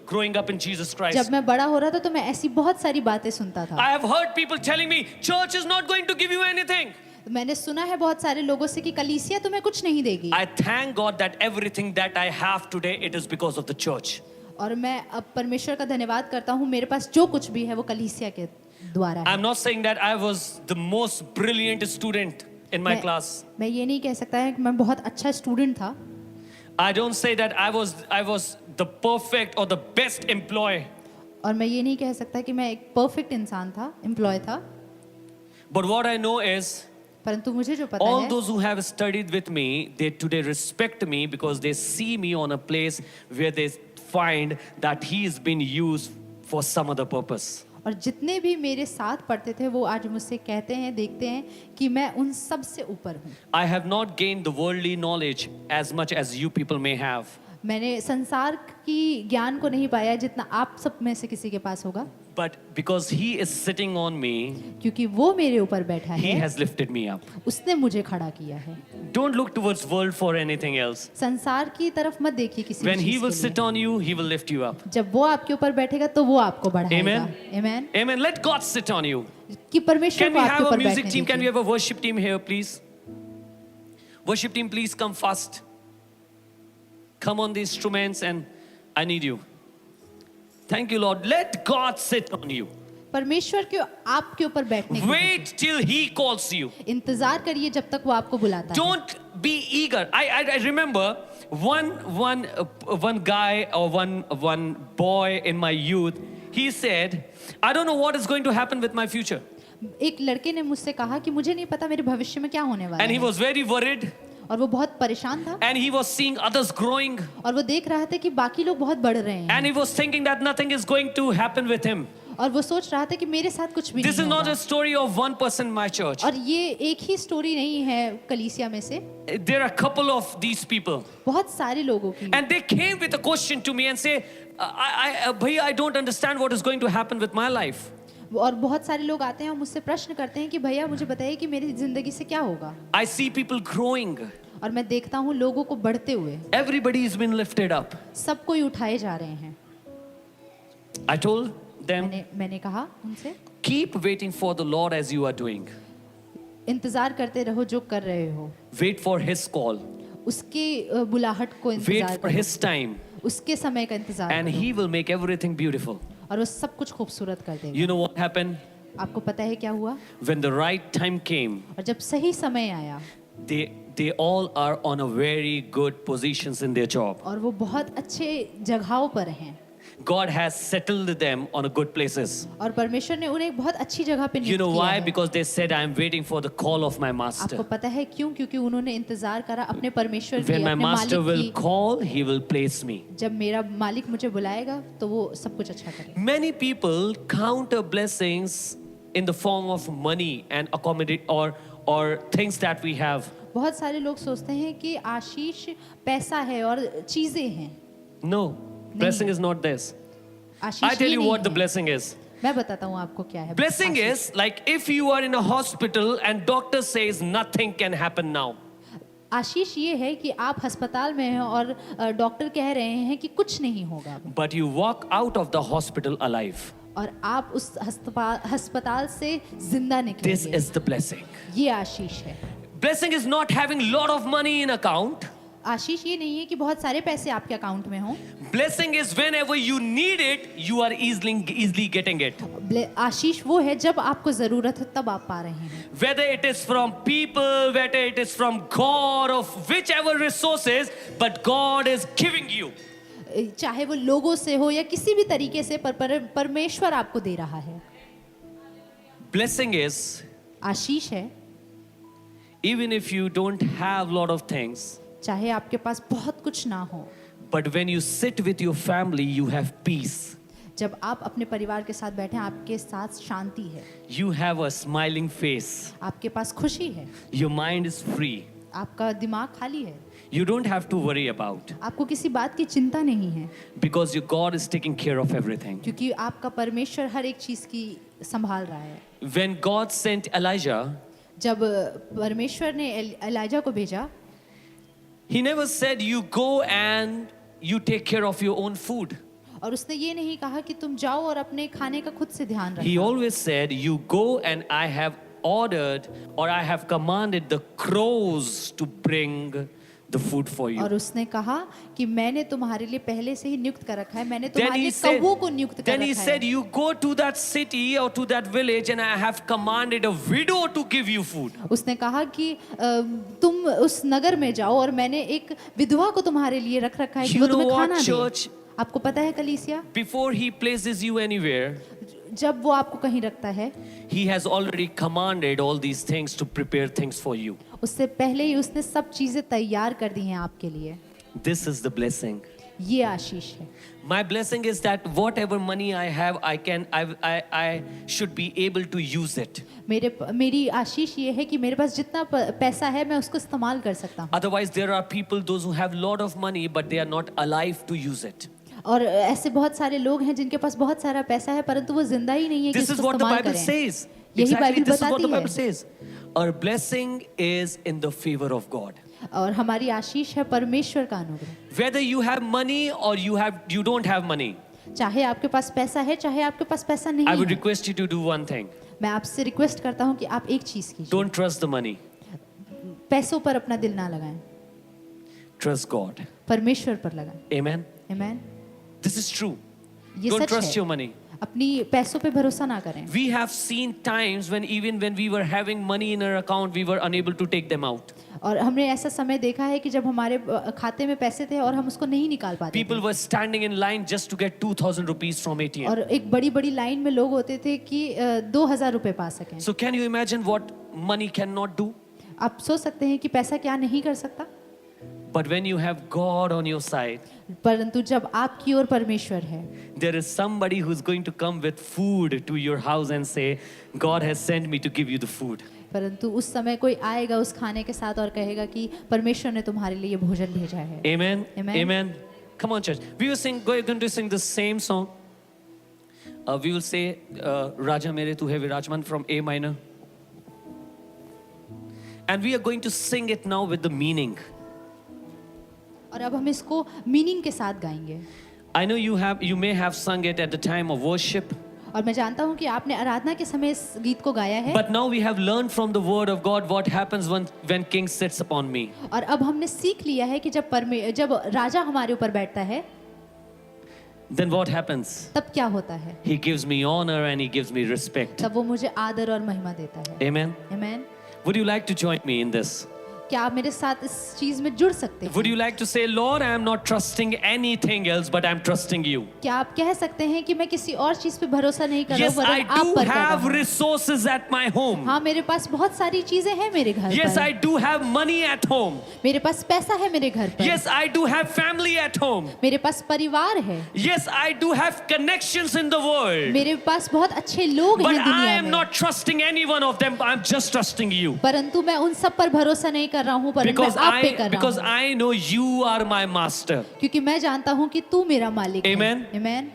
growing up in Jesus Christ. जब मैं बड़ा हो रहा था तो मैं ऐसी बहुत सारी बातें सुनता था। I have heard people telling me, church is not going to give you anything. मैंने सुना है बहुत सारे लोगों से कि कलीसिया तुम्हें कुछ नहीं देगी। I thank God that everything that I have today, it is because of the church. और मैं अब परमेश्वर का धन्यवाद करता हूँ, मेरे पास जो कुछ भी है वो कलीसिया के द्वारा है। I'm not saying that I was the most brilliant student in my class. मैं ये नहीं कह सकता है कि मैं बहुत अच्छा स्टूडेंट था। I don't say that I was the perfect or the best employee. और मैं ये नहीं कह सकता कि मैं एक परफेक्ट इंसान था, एम्प्लॉय था। But what I know is, परंतु मुझे जो पता all है, those who have studied with me, they today respect me because they see me on a place where they find that he is being used for some other purpose. और जितने भी मेरे साथ पढ़ते थे वो आज मुझसे कहते हैं, देखते हैं कि मैं उन सब से ऊपर हूँ। I have not gained the worldly knowledge as much as you people may have. मैंने संसार की ज्ञान को नहीं पाया जितना आप सब में से किसी के पास होगा, But because he is sitting on me, क्योंकि वो मेरे ऊपर बैठा he है, has lifted me up. उसने मुझे खड़ा किया है। Don't look towards world for anything else. संसार की तरफ मत देखिए किसी भी When he चीज़ will के sit लिए। on you, he will lift you up. जब वो आपके ऊपर बैठेगा तो वो आपको बढ़ाएगा। Amen. Amen. Amen. Let God sit on you. कि परमेश्वर Can को we आपके have a ऊपर music बैठने team? Can we दीजिए। have a worship team here, please? Worship team, please come fast. Come on the instruments and I need you. Thank you, Lord. Let God sit on you. परमेश्वर को आपके ऊपर बैठने की Wait till he calls you. इंतजार करिए जब तक वो आपको बुलाता है। Don't be eager. I remember one guy or one boy in my youth. He said, I don't know what is going to happen with my future. एक लड़के ने मुझसे कहा कि मुझे नहीं पता मेरे भविष्य में क्या होने वाला And he है, was very worried. और वो बहुत परेशान था, And he was seeing others growing. और वो देख रहा था कि बाकी लोग बहुत बढ़ रहे हैं, And he was thinking that nothing is going to happen with him. और वो सोच रहा था कि मेरे साथ कुछ भी This नहीं is not होगा। a story of one person in my church. और ये एक ही स्टोरी नहीं है कलीसिया में से, There are a couple of these people. बहुत सारे लोगों की। And they came with a question to me and say, Bhaiya, I don't understand what is going to happen with my life. और बहुत सारे लोग आते हैं और मुझसे प्रश्न करते हैं कि भैया मुझे बताइए कि मेरी जिंदगी से क्या होगा। I see people growing. और मैं देखता हूँ लोगों को बढ़ते हुए, Everybody has been lifted up. सब कोई उठाए जा रहे हैं। I told them, मैंने कहा उनसे, keep waiting for the Lord as you are doing. इंतजार करते रहो जो कर रहे हो, Wait for His call. उसके बुलाहट को Wait इंतजार for करो, His time. उसके समय का इंतजार And करो, He will make everything beautiful. और वो सब कुछ खूबसूरत कर देगा। You know what happened? आपको पता है क्या हुआ? When the right time came, और जब सही समय आया, they all are on a very good positions in their job. और वो बहुत अच्छे जगहों पर हैं, God has settled them on a good places. और परमेश्वर ने उन्हें एक बहुत अच्छी जगह पे You नियुक्त know किया why? है। Because they said, I am waiting for the call of my आपको master. पता है क्यों? क्योंकि उन्होंने इंतजार करा अपने परमेश्वर की, When my अपने master मालिक will की। call, he will place me. जब मेरा मालिक मुझे बुलाएगा तो वो सब कुछ अच्छा करेगा। Many people counter blessings in the form of money and accommodate or things that we have. बहुत सारे लोग सोचते हैं कि आशीष पैसा है और चीजें हैं। No, blessing is not this. Ashish I tell ये you नहीं what the है। blessing is. मैं बताता हूँ आपको क्या है Blessing Ashish. is like if you are in a hospital and doctor says nothing can happen now. आशीष ये है कि आप अस्पताल में हैं और डॉक्टर कह रहे हैं कि कुछ नहीं होगा, But you walk out of the hospital alive. और आप उस अस्पताल से जिंदा This निकलेंगे। is the blessing. ये आशीष है। Blessing is not having lot of money in account. आशीष ये नहीं है कि बहुत सारे पैसे आपके अकाउंट में हों। Blessing is whenever you need it, you are easily getting it. आशीष वो है जब आपको जरूरत है तब आप पा रहे हैं। Whether it is from people, whether it is from God, of whichever resources, but God is giving you. चाहे वो लोगों से हो या किसी भी तरीके से, परमेश्वर आपको दे रहा है। Blessing is, आशीष है, even if you don't have lot of things, चाहे आपके पास बहुत कुछ ना हो, but when you sit with your family, you have peace. जब आप अपने परिवार के साथ बैठे हैं, आपके साथ शांति है, You have a smiling face. आपके पास खुशी है, Your mind is free. आपका दिमाग खाली है, You don't have to worry about, आपको किसी बात की चिंता नहीं है, because your God is taking care of everything. क्योंकि आपका परमेश्वर हर एक चीज की संभाल रहा है। When God sent Elijah, जब परमेश्वर ने एलिजा को भेजा, He never said you go and you take care of your own food. और उसने ये नहीं कहा कि तुम जाओ और अपने खाने का खुद से ध्यान He रखो। always said, you go and I have ordered or I have commanded the crows to bring the food for you. और उसने कहा कि मैंने तुम्हारे लिए पहले से ही नियुक्त कर रखा है, मैंने Then तुम्हारे he लिए said, कौवों को नियुक्त कर then he रखा said, है। you go to that city or to that village and I have commanded a widow to give you food. उसने कहा कि तुम उस नगर में जाओ और मैंने एक विधवा को तुम्हारे लिए रख रखा है कि You वो know तुम्हें what, खाना church? दे। आपको पता है कलीसिया, Before he places you anywhere, जब वो आपको कहीं रखता है, he has already commanded all these things to prepare things for you. उससे पहले ही उसने सब चीजें तैयार कर दी हैं आपके लिए। This is the blessing. ये आशीष है। My blessing is that whatever money I have, I should be able to use it. मेरी आशीष ये है कि मेरे पास जितना पैसा है मैं उसको इस्तेमाल कर सकता हूँ। Otherwise, there are people, those who have lot of money, but they are not alive to use it. और ऐसे बहुत सारे लोग हैं जिनके पास बहुत सारा पैसा है परंतु वो जिंदा ही नहीं है कि This is इसको what the इस्तेमाल Bible करें। says. यही Exactly, Bible this is what the बताती Bible है। says. Our blessing is in the favor of God. और हमारी आशीष है परमेश्वर का अनुग्रह। Whether you have money or you don't have money, चाहे आपके पास पैसा है, चाहे आपके पास पैसा नहीं I would है, request you to do one thing. मैं आपसे रिक्वेस्ट करता हूँ कि आप एक चीज कीजिए, Don't trust the money. पैसों पर अपना दिल ना लगाएं, Trust God. परमेश्वर पर लगाएं। Amen. आमीन। This is true. ये Don't सच trust है। your money. अपनी पैसों पे भरोसा ना करें। We have seen times when even when we were having money in our account, we were unable to take them out. और हमने ऐसा समय देखा है कि जब हमारे खाते में पैसे थे और हम उसको नहीं निकाल पाते People थे। were standing in line just to get 2,000 rupees from ATM. और एक बड़ी बड़ी लाइन में लोग होते थे कि 2,000 रुपए पा सकें। So can you imagine what money cannot do? आप सोच सकते हैं कि पैसा क्या नहीं कर सकता, But when you have God on your side, परंतु जब आपकी ओर परमेश्वर है, there is somebody who's going to come with food to your house and say, God has sent me to give you the food. परंतु उस समय कोई आएगा उस खाने के साथ और कहेगा कि परमेश्वर ने तुम्हारे लिए भोजन भेजा है। Amen. Amen. Amen. Come on, church. We are going to sing the same song. We will say, Raja Mere Tu Hai Virajman from A minor. And we are going to sing it now with the meaning. और अब हम इसको meaning के साथ गाएंगे। I know you may have sung it at the time of worship. और मैं जानता हूँ कि आपने आराधना के समय इस गीत को गाया है। But now we have learned from the word of God what happens when king sits upon me. और अब हमने सीख लिया है कि जब राजा हमारे ऊपर बैठता है, Then what happens? तब क्या होता है? He gives me honor and he gives me respect. तब वो मुझे आदर और महिमा देता है। Amen. आमीन। Would you like to join me in this? क्या आप मेरे साथ इस चीज में जुड़ सकते हैं? Would you like to say, Lord, I am not trusting anything else, but I am trusting you. क्या आप कह सकते हैं कि मैं किसी और चीज पे भरोसा नहीं कर रहा Yes, हूँ, I वरन आप do पर कर रहा have हूँ। resources at my home. हाँ, मेरे पास बहुत सारी चीजें हैं मेरे घर Yes, पर। I do have money at home. मेरे पास पैसा है मेरे घर पर। Yes, I do have family at home. मेरे पास परिवार है। Yes, I do have connections in the world. मेरे पास बहुत अच्छे लोग But हैं I दुनिया am में। not trusting any one of them. I'm just trusting you. परंतु मैं उन सब पर भरोसा नहीं कर रहा हूँ, परंतु मैं आप पे कर रहा Because हूँ। I know you are my master. क्योंकि मैं जानता हूँ कि तू मेरा मालिक है। Amen. आमीन।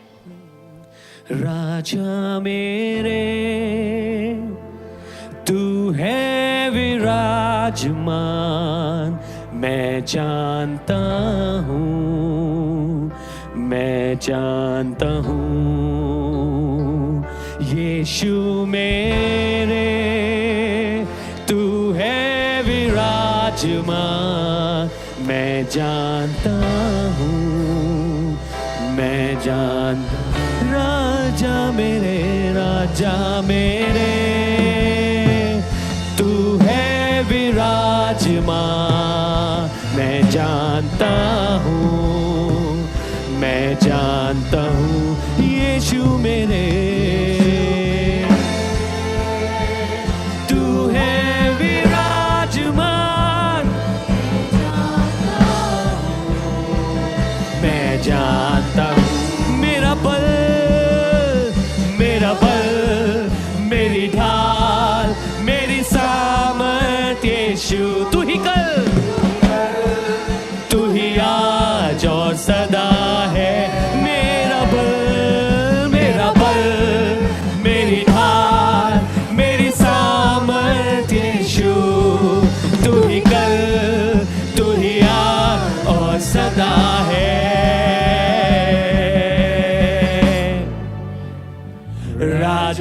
राजा मेरे तू है विराजमान, मैं जानता हूँ यीशु मेरे तू है विराजमान, मैं जानता हूँ राजा मेरे तू है विराजमान, मैं जानता हूँ यीशु मेरे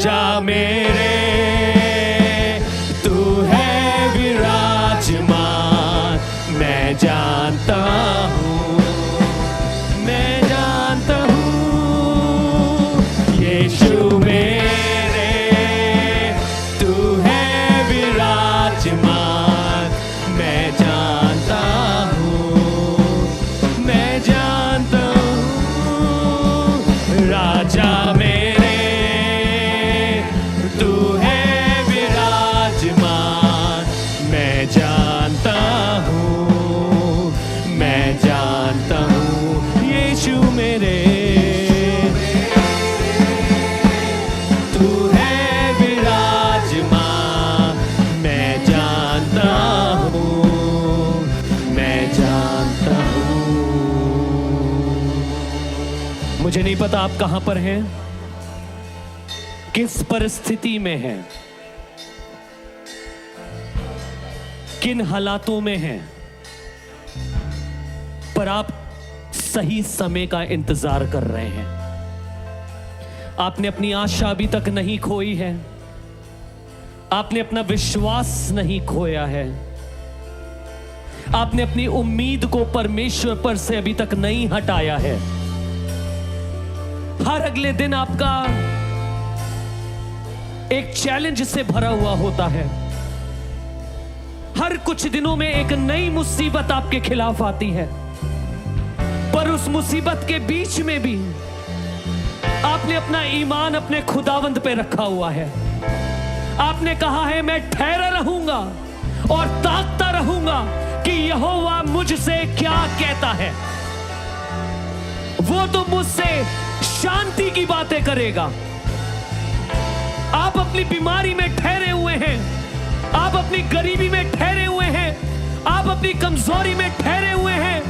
राजा मेरे तू है विराजमान। मैं जानता हूँ, मैं जानता हूँ यीशु मेरे तू है विराजमान। मैं जानता हूँ, मैं जानता हूँ राजा मेरे तू है विराजमान। मैं जानता हूँ, मैं जानता हूँ यीशु मेरे तू है विराजमान। मैं जानता हूँ, मैं जानता हूँ। मुझे नहीं पता आप कहां पर हैं, किस परिस्थिति में हैं, किन हालातों में हैं, पर आप सही समय का इंतजार कर रहे हैं। आपने अपनी आशा अभी तक नहीं खोई है, आपने अपना विश्वास नहीं खोया है, आपने अपनी उम्मीद को परमेश्वर पर से अभी तक नहीं हटाया है। हर अगले दिन आपका एक चैलेंज से भरा हुआ होता है। हर कुछ दिनों में एक नई मुसीबत आपके खिलाफ आती है, पर उस मुसीबत के बीच में भी आपने अपना ईमान अपने खुदावंद पे रखा हुआ है। आपने कहा है मैं ठहरा रहूंगा और ताकता रहूंगा कि यहोवा मुझसे क्या कहता है। वो तो मुझसे शांति की बातें करेगा। आप अपनी बीमारी में ठहरे हुए हैं, आप अपनी गरीबी में ठहरे हुए हैं, आप अपनी कमजोरी में ठहरे हुए हैं।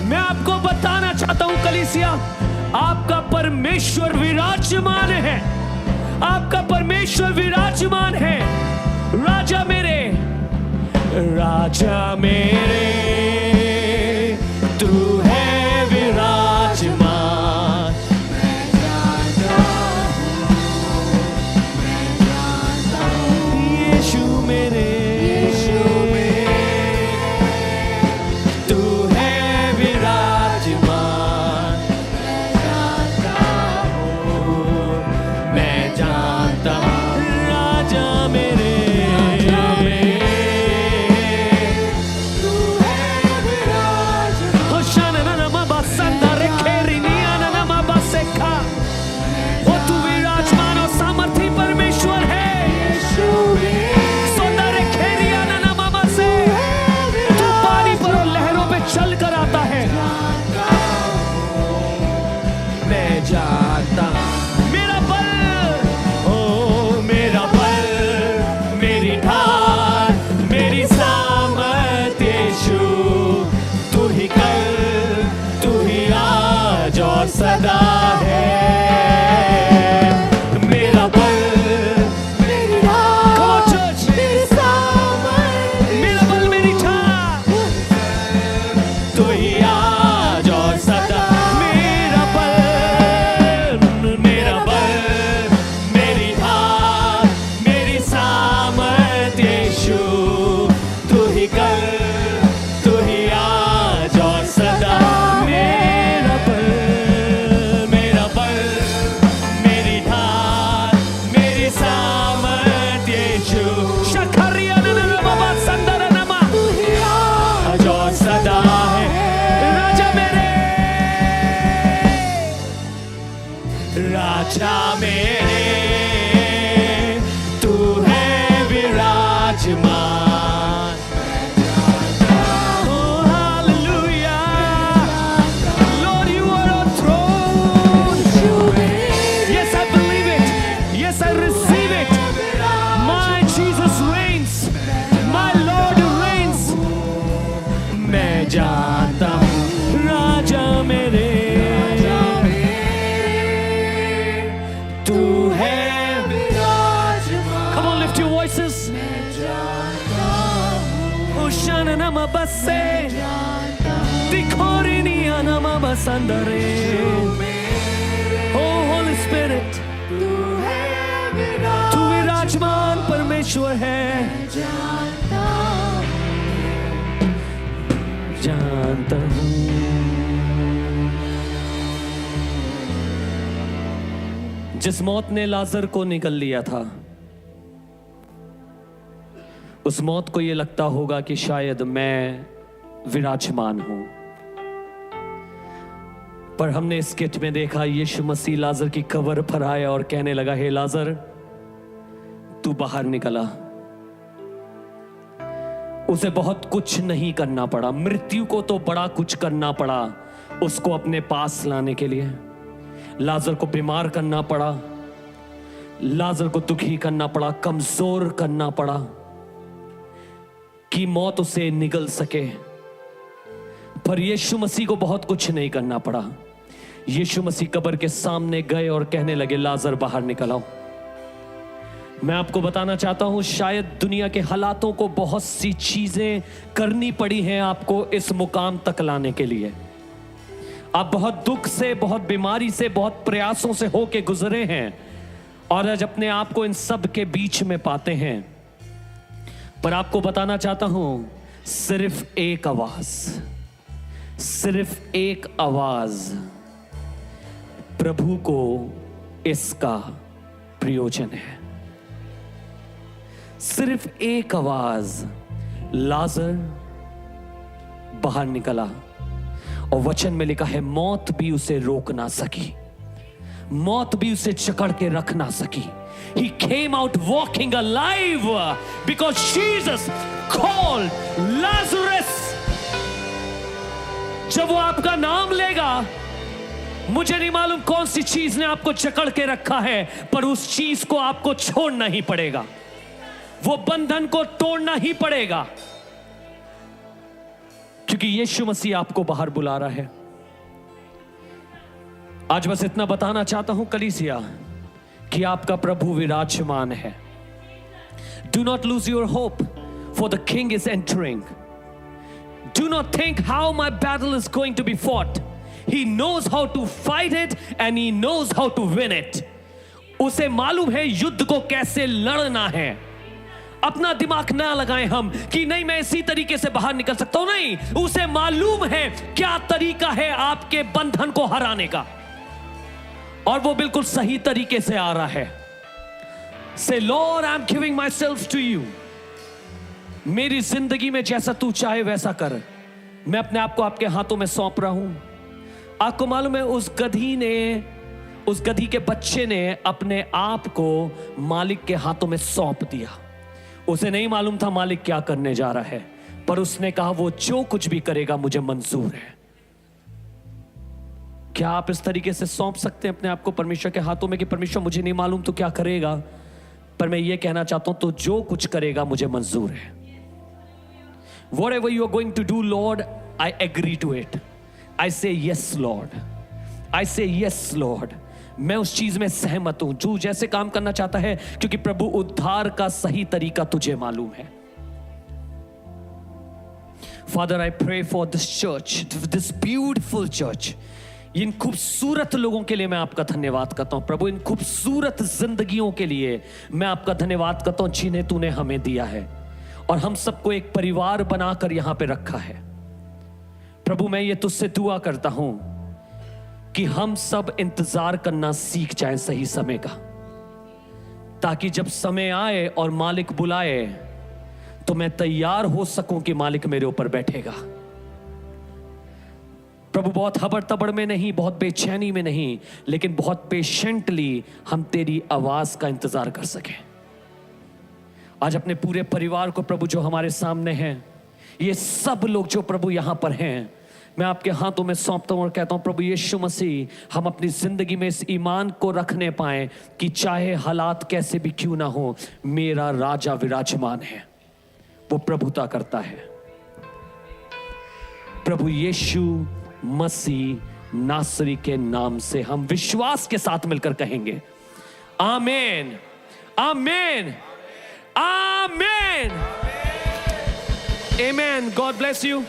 मैं आपको बताना चाहता हूं कलीसिया, आपका परमेश्वर विराजमान है, आपका परमेश्वर विराजमान है। राजा मेरे, राजा मेरे तू है विराजमान। मैं जानता हूँ यीशु मेरे तू है विराजमान। मैं जानता हूँ राजा मेरे तू है विराजमान। होशाना ना नमा बसंदा रे खेरिनिया ना नमा बसेखा। वो तू विराजमान और सामर्थी परमेश्वर है। सोंदा रे खेरिया ना नमा बसे। तू पानी पर और लहरों पे चल कर आता है। मैं जानता मेरा बल, ओ मेरा बल, मेरी ढाल, मेरी सामर्थ यीशु। तू ही कल, तू ही आज और सदा है। मेरा बल, मेरी ढाल, Come on, church. मेरी सामर्थ, मेरा बल, मेरी ढाल, तू ही आज और सदा। मेरा बल, मेरा बल, मेरी ढाल, मेरी सामर्थ यीशु। तू ही कल, तू ही आज और सदा। मेरा बल, मेरा बल, मेरी ढाल, मेरी सामर्थ यीशु। शखरिया ना ना बाबा संदर नमा आज और सदा है। राजा मेरे, राजा मेरे तू है विराजमान। Oh, hallelujah. Lord, you are on throne. Yes, I believe it. Yes, I receive it. My Jesus reigns. My Lord reigns. मैं जानता हूँ राजा मेरे तू है विराजमान। Come on, lift your voices. Oshana nama basse, dikorini anama basandare. Oh, Holy Spirit, ईश्वर है, जानता हूँ। जिस मौत ने लाजर को निगल लिया था, उस मौत को यह लगता होगा कि शायद मैं विराजमान हूं, पर हमने इस किट में देखा यीशु मसीह लाजर की कब्र पर आया और कहने लगा, हे लाजर तू बाहर निकला। उसे बहुत कुछ नहीं करना पड़ा, मृत्यु को तो बड़ा कुछ करना पड़ा उसको अपने पास लाने के लिए। लाजर को बीमार करना पड़ा, लाजर को दुखी करना पड़ा, कमजोर करना पड़ा कि मौत उसे निगल सके। पर यीशु मसीह को बहुत कुछ नहीं करना पड़ा। यीशु मसीह कब्र के सामने गए और कहने लगे, लाजर बाहर निकल आओ। मैं आपको बताना चाहता हूं, शायद दुनिया के हालातों को बहुत सी चीजें करनी पड़ी हैं आपको इस मुकाम तक लाने के लिए। आप बहुत दुख से, बहुत बीमारी से, बहुत प्रयासों से होके गुजरे हैं और आज अपने आप को इन सब के बीच में पाते हैं। पर आपको बताना चाहता हूं, सिर्फ एक आवाज, सिर्फ एक आवाज प्रभु को इसका प्रयोजन है। सिर्फ एक आवाज, लाजर बाहर निकला। और वचन में लिखा है, मौत भी उसे रोक ना सकी, मौत भी उसे जकड़ के रख ना सकी। He came out walking alive because Jesus called Lazarus. जब वो आपका नाम लेगा, मुझे नहीं मालूम कौन सी चीज ने आपको जकड़ के रखा है, पर उस चीज को आपको छोड़ना ही पड़ेगा, वो बंधन को तोड़ना ही पड़ेगा, क्योंकि यीशु मसीह आपको बाहर बुला रहा है। आज बस इतना बताना चाहता हूं कलीसिया, कि आपका प्रभु विराजमान है। Do not lose your hope, for the King is entering. Do not think how my battle is going to be fought. He knows how to fight it and he knows how to win it. उसे मालूम है युद्ध को कैसे लड़ना है। अपना दिमाग ना लगाएं हम कि नहीं मैं इसी तरीके से बाहर निकल सकता हूं, नहीं, उसे मालूम है क्या तरीका है आपके बंधन को हराने का, और वो बिल्कुल सही तरीके से आ रहा है। Say, Lord, I'm giving myself to you. मेरी जिंदगी में जैसा तू चाहे वैसा कर। मैं अपने आप को आपके हाथों में सौंप रहा हूं। आपको मालूम है, उस गधी के बच्चे ने अपने आप को मालिक के हाथों में सौंप दिया। उसे नहीं मालूम था मालिक क्या करने जा रहा है, पर उसने कहा वो जो कुछ भी करेगा मुझे मंजूर है। क्या आप इस तरीके से सौंप सकते हैं अपने आप को परमेश्वर के हाथों में कि परमेश्वर मुझे नहीं मालूम तो क्या करेगा, पर मैं ये कहना चाहता हूं तो जो कुछ करेगा मुझे मंजूर है। Whatever you are going to do, Lord, I agree to it. I say yes, Lord. I say yes, Lord. मैं उस चीज में सहमत हूं जो जैसे काम करना चाहता है, क्योंकि प्रभु उद्धार का सही तरीका तुझे मालूम है। Father, I pray for this church, this beautiful church. इन खूबसूरत लोगों के लिए मैं आपका धन्यवाद करता हूं प्रभु। इन खूबसूरत जिंदगियों के लिए मैं आपका धन्यवाद करता हूं जिन्हें तूने हमें दिया है, और हम सबको एक परिवार बनाकर यहां पे रखा है। प्रभु, मैं ये तुझसे दुआ करता हूं कि हम सब इंतजार करना सीख जाएं सही समय का, ताकि जब समय आए और मालिक बुलाए तो मैं तैयार हो सकूं कि मालिक मेरे ऊपर बैठेगा। प्रभु, बहुत हबड़ तबड़ में नहीं, बहुत बेचैनी में नहीं, लेकिन बहुत पेशेंटली हम तेरी आवाज का इंतजार कर सकें। आज अपने पूरे परिवार को प्रभु, जो हमारे सामने हैं, ये सब लोग जो प्रभु यहां पर हैं, मैं आपके हाथों में सौंपता हूं और कहता हूं प्रभु यीशु मसीह, हम अपनी जिंदगी में इस ईमान को रखने पाए कि चाहे हालात कैसे भी क्यों ना हो, मेरा राजा विराजमान है, वो प्रभुता करता है। प्रभु यीशु मसीह नासरी के नाम से हम विश्वास के साथ मिलकर कहेंगे, आमीन, आमीन, आमीन, आमीन। God bless you.